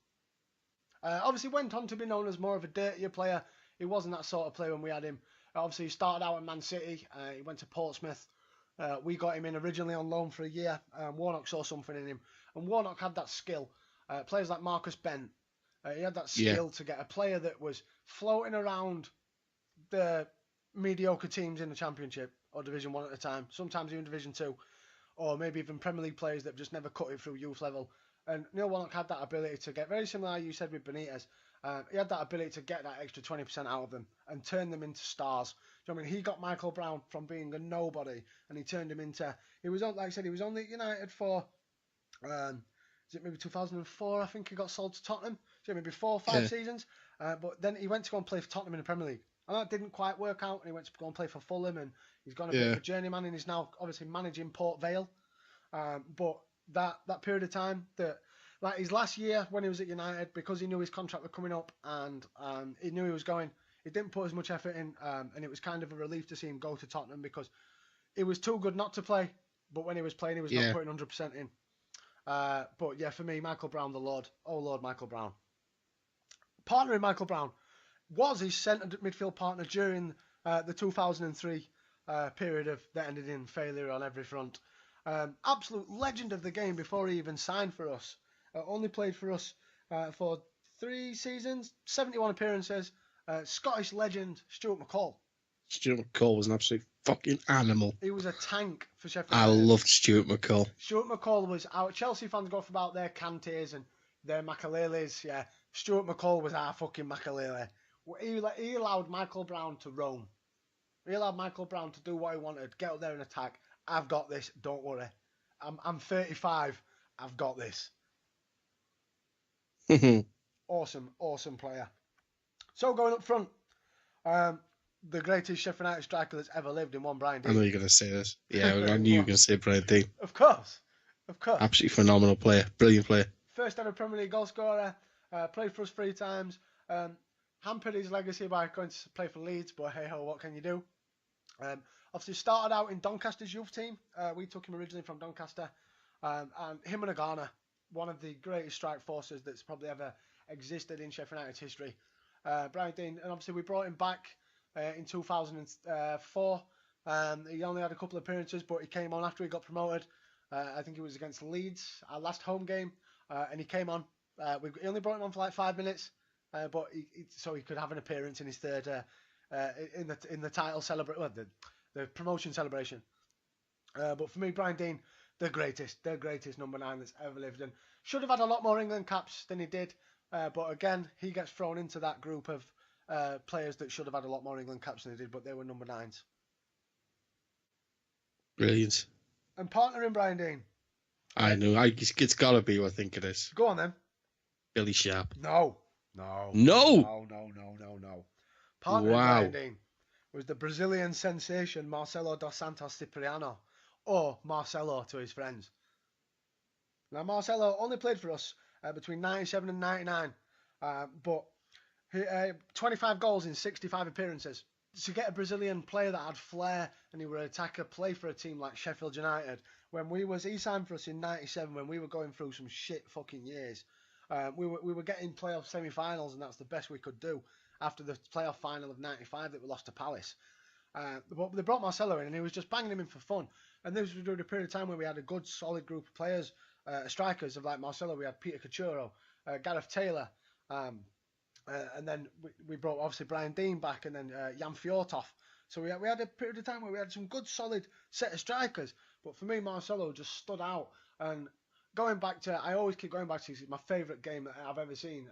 A: Obviously went on to be known as more of a dirtier player. He wasn't that sort of player when we had him. Obviously he started out at Man City, he went to Portsmouth. We got him in originally on loan for a year. Warnock saw something in him, and Warnock had that skill. Players like Marcus Bent, he had that skill to get a player that was floating around the mediocre teams in the Championship or Division 1 at a time, sometimes even Division 2, or maybe even Premier League players that have just never cut it through youth level. And Neil Warnock had that ability to get, very similar you said with Benitez, he had that ability to get that extra 20% out of them and turn them into stars. Do you know what I mean? He got Michael Brown from being a nobody and he turned him into, like I said, he was only at United for, is it maybe 2004? I think he got sold to Tottenham. So maybe 4 or 5 seasons. But then he went to go and play for Tottenham in the Premier League. And that didn't quite work out. And he went to go and play for Fulham. And he's gone a bit of a journeyman. And he's now obviously managing Port Vale. But that period of time, like his last year when he was at United, because he knew his contract was coming up and he knew he was going, he didn't put as much effort in. And it was kind of a relief to see him go to Tottenham because he was too good not to play. But when he was playing, he was not putting 100% in. But yeah, for me, Michael Brown, the Lord. Oh, Lord, Michael Brown. Partnering Michael Brown was his centre midfield partner during the 2003 period that ended in failure on every front. Absolute legend of the game before he even signed for us. Only played for us for 3 seasons, 71 appearances. Scottish legend Stuart McCall.
B: Stuart McCall was an absolute fucking animal.
A: He was a tank for Sheffield
B: I
A: United.
B: loved Stuart McCall.
A: Stuart McCall was our Chelsea fans go for about their Kantés and their Makaleles. Yeah, Stuart McCall was our fucking Makalele. He allowed Michael Brown to roam. He allowed Michael Brown to do what he wanted, get up there and attack. I've got this. Don't worry. I'm 35. I've got this. Awesome player. So going up front, the greatest Sheffield United striker that's ever lived in one, Brian Deane.
B: I know you're going to say this. Yeah, I knew you were going to say Brian Deane.
A: Of course.
B: Absolutely phenomenal player. Brilliant player.
A: First ever Premier League goal scorer. Played for us 3 times. Hampered his legacy by going to play for Leeds, but hey ho, what can you do? Obviously started out in Doncaster's youth team. We took him originally from Doncaster. And him and Agana, one of the greatest strike forces that's probably ever existed in Sheffield United's history. Brian Deane, and obviously we brought him back in 2004. He only had a couple of appearances, but he came on after he got promoted. I think it was against Leeds, our last home game, and he came on. He only brought him on for like 5 minutes, but so he could have an appearance in his third in the title celebration, the promotion celebration. But for me, Brian Deane, the greatest number 9 that's ever lived, and should have had a lot more England caps than he did. But again, he gets thrown into that group of players that should have had a lot more England caps than they did, but they were number 9s.
B: Brilliant.
A: And partnering Brian Deane.
B: I know. It's got to be who I think it is.
A: Go on then.
B: Billy Sharp.
A: No. Partnering Brian Deane was the Brazilian sensation Marcelo dos Santos Cipriano, or Marcelo to his friends. Now, Marcelo only played for us between 97 and 99, but he 25 goals in 65 appearances. To get a Brazilian player that had flair and he would attacker play for a team like Sheffield United, he signed for us in 97 when we were going through some shit fucking years. We were getting playoff semi-finals, and that's the best we could do after the playoff final of 95 that we lost to Palace. But they brought Marcelo in, and he was just banging him in for fun. And this was during a period of time where we had a good, solid group of players, strikers of like Marcelo. We had Peter Cachorro, Gareth Taylor, and then we brought obviously Brian Deane back, and then Jan Fjortoff. So we had a period of time where we had some good, solid set of strikers. But for me, Marcelo just stood out. And I always keep going back to my favourite game that I've ever seen.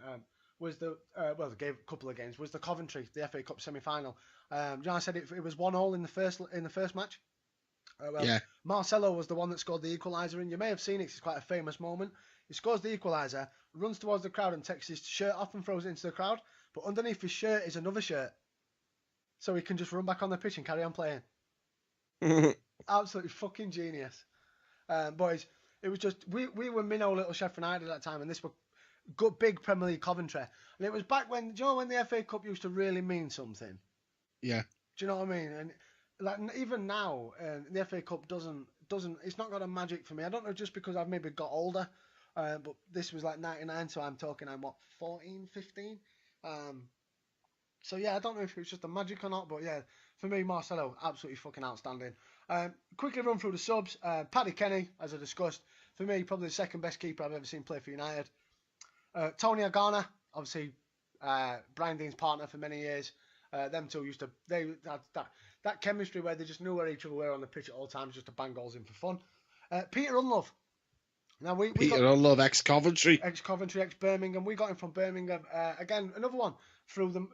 A: Was the couple of games was the Coventry, the FA Cup semi-final. I said it was 1-1 in the first match.
B: Yeah.
A: Marcelo was the one that scored the equaliser, and you may have seen it. It's quite a famous moment. He scores the equaliser, runs towards the crowd, and takes his shirt off and throws it into the crowd. But underneath his shirt is another shirt, so he can just run back on the pitch and carry on playing. Absolutely fucking genius, boys. It was just we were minnow little Sheffield United at that time, and this were good big Premier League Coventry, and it was back when when the FA Cup used to really mean something.
B: Yeah.
A: Do you know what I mean? And like even now, the FA Cup doesn't. It's not got a magic for me. I don't know, just because I've maybe got older, but this was like 99, so I'm 14, 15. So yeah, I don't know if it's just a magic or not, but yeah, for me, Marcelo, absolutely fucking outstanding. Quickly run through the subs. Paddy Kenny, as I discussed, for me, probably the second best keeper I've ever seen play for United. Tony Agana, obviously, Brian Deane's partner for many years. Them two they that chemistry where they just knew where each other were on the pitch at all times, just to bang goals in for fun. Peter Unlove. Now
B: Peter Unlove, ex-Coventry.
A: Ex-Coventry, ex-Birmingham. We got him from Birmingham. Again, another one through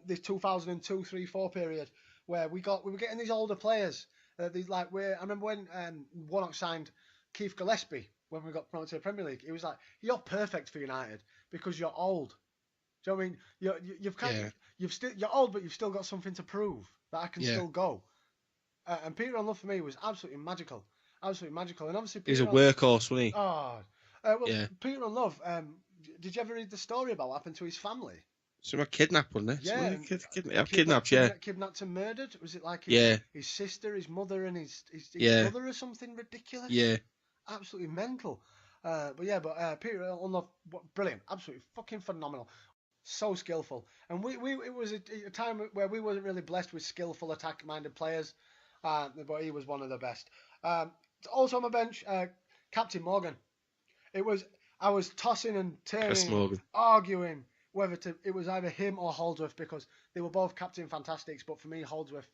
A: this 2002, 3, 4 period where we were getting these older players. I remember when Warnock signed Keith Gillespie when we got promoted to the Premier League. He was like, "You're perfect for United because you're old." Do you know what I mean? You're old, but you've still got something to prove that I can still go. And Peter Unlove for me was absolutely magical. Absolutely magical. And obviously,
B: He's a workhorse, wasn't he?
A: Peter Unlove, did you ever read the story about what happened to his family?
B: Someone kidnapped, wasn't it?
A: Yeah. Kidnapped and murdered? Was it like his sister, his mother, and his brother or something ridiculous?
B: Yeah.
A: Absolutely mental. Peter Unlove, brilliant. Absolutely fucking phenomenal. So skillful. And it was a time where we wasn't really blessed with skillful attack-minded players, but he was one of the best. Also on my bench, Captain Morgan. I was tossing and turning, arguing whether it was either him or Holdsworth because they were both Captain Fantastics. But for me, Holdsworth,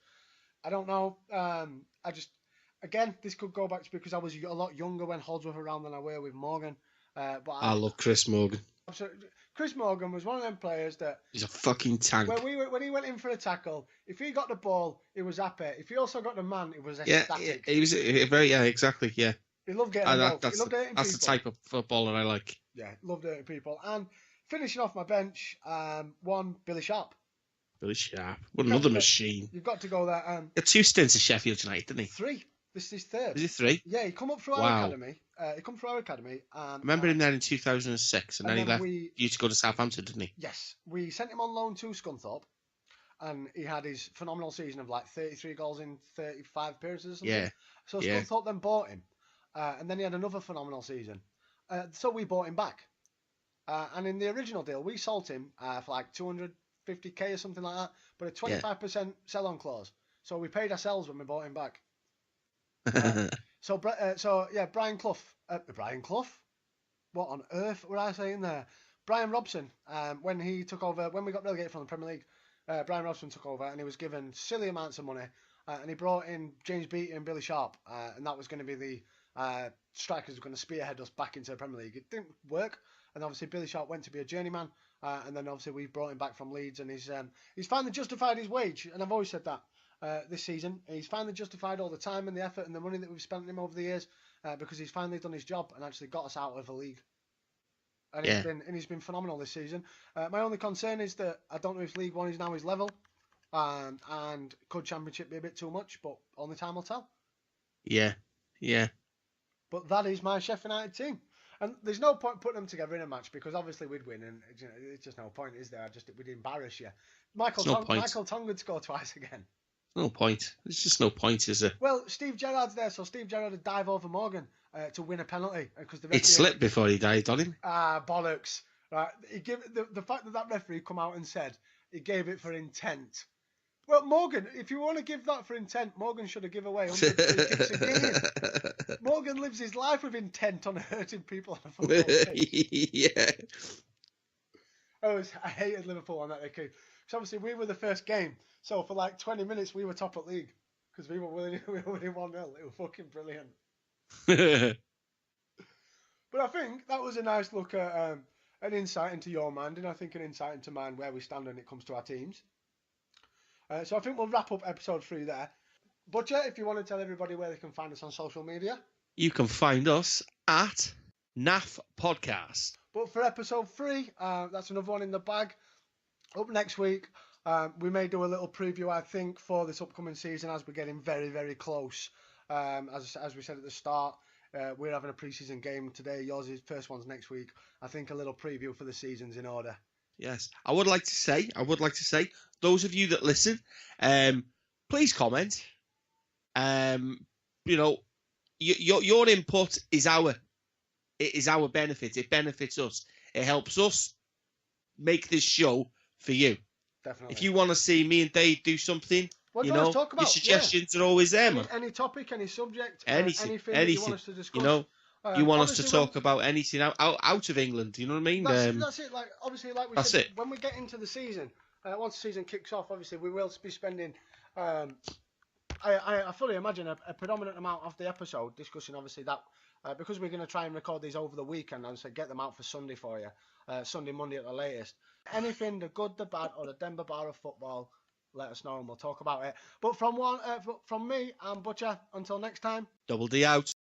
A: I don't know. Again, this could go back to because I was a lot younger when Holdsworth was around than I were with Morgan.
B: I love Chris Morgan.
A: Absolutely. Chris Morgan was one of them players that...
B: He's a fucking tank.
A: When he went in for a tackle, if he got the ball, he was happy. If he also got the man, it was ecstatic.
B: He was exactly, yeah.
A: He loved getting involved.
B: That's the type of footballer I like.
A: Yeah, loved hurting people. And finishing off my bench, Billy Sharp.
B: Billy Sharp. What another machine.
A: You've got to go there.
B: He had 2 stints at Sheffield United, didn't he?
A: 3. This is his 3rd.
B: Is he 3?
A: Yeah, he come up through our academy.
B: I remember him there in 2006, and then he left. He used to go to Southampton, didn't he?
A: Yes. We sent him on loan to Scunthorpe, and he had his phenomenal season of like 33 goals in 35 appearances or something.
B: Yeah.
A: So Scunthorpe then bought him, and then he had another phenomenal season. So we bought him back. And in the original deal, we sold him for like 250k or something like that, but a 25% sell-on clause. So we paid ourselves when we bought him back. Brian Clough. Brian Clough? What on earth were I saying there? Brian Robson, when he took over, when we got relegated from the Premier League, Brian Robson took over and he was given silly amounts of money, and he brought in James Beattie and Billy Sharp, and that was going to be the strikers who were going to spearhead us back into the Premier League. It didn't work, and obviously Billy Sharp went to be a journeyman, and then obviously we brought him back from Leeds, and he's finally justified his wage, and I've always said that. This season, he's finally justified all the time and the effort and the money that we've spent on him over the years, because he's finally done his job and actually got us out of the league. And he's been phenomenal this season. My only concern is that I don't know if League One is now his level, and could Championship be a bit too much, but only time will tell. Yeah. But that is my Sheffield United team, and there's no point putting them together in a match because obviously we'd win, and it's just no point, is there? We'd embarrass you. Michael Tongue would score twice again.
B: No point. There's just no point, is there?
A: Well, Steve Gerrard's there, so Steve Gerrard would dive over Morgan to win a penalty because the
B: referee... It slipped before he dived on him.
A: Bollocks! Right, he gave the fact that referee come out and said he gave it for intent. Well, Morgan, if you want to give that for intent, Morgan should have given away 100 free kicks a game. Morgan lives his life with intent on hurting people on a football pitch.
B: Yeah.
A: I hated Liverpool on that occasion. So obviously we were the first game. So for like 20 minutes we were top at league because we were winning 1-0. It was fucking brilliant. But I think that was a nice look at an insight into your mind, and I think an insight into mine where we stand when it comes to our teams. So I think we'll wrap up episode 3 there. Butcher, if you want to tell everybody where they can find us on social media.
B: You can find us at NAF Podcast.
A: But for episode 3, that's another one in the bag. Up next week, we may do a little preview, I think, for this upcoming season as we're getting very, very close. As we said at the start, we're having a pre-season game today. Yours is first one's next week. I think a little preview for the season's in order.
B: Yes, I would like to say, those of you that listen, please comment. Your input is our benefit. It benefits us. It helps us make this show for you.
A: Definitely.
B: If you want to see me and Dave do something,
A: talk about?
B: Your suggestions are always there, man.
A: Any topic, any subject,
B: anything
A: that you want us to discuss.
B: You want us to talk about anything out of England, you know what I mean?
A: That's it. Like obviously, like we said, when we get into the season, once the season kicks off, obviously we will be spending I fully imagine a predominant amount of the episode discussing obviously that because we're going to try and record these over the weekend and so get them out for Sunday for you, Sunday, Monday at the latest. Anything, the good, the bad, or the Denver Bar of football, let us know and we'll talk about it. But from me, I'm Butcher. Until next time.
B: Double D out.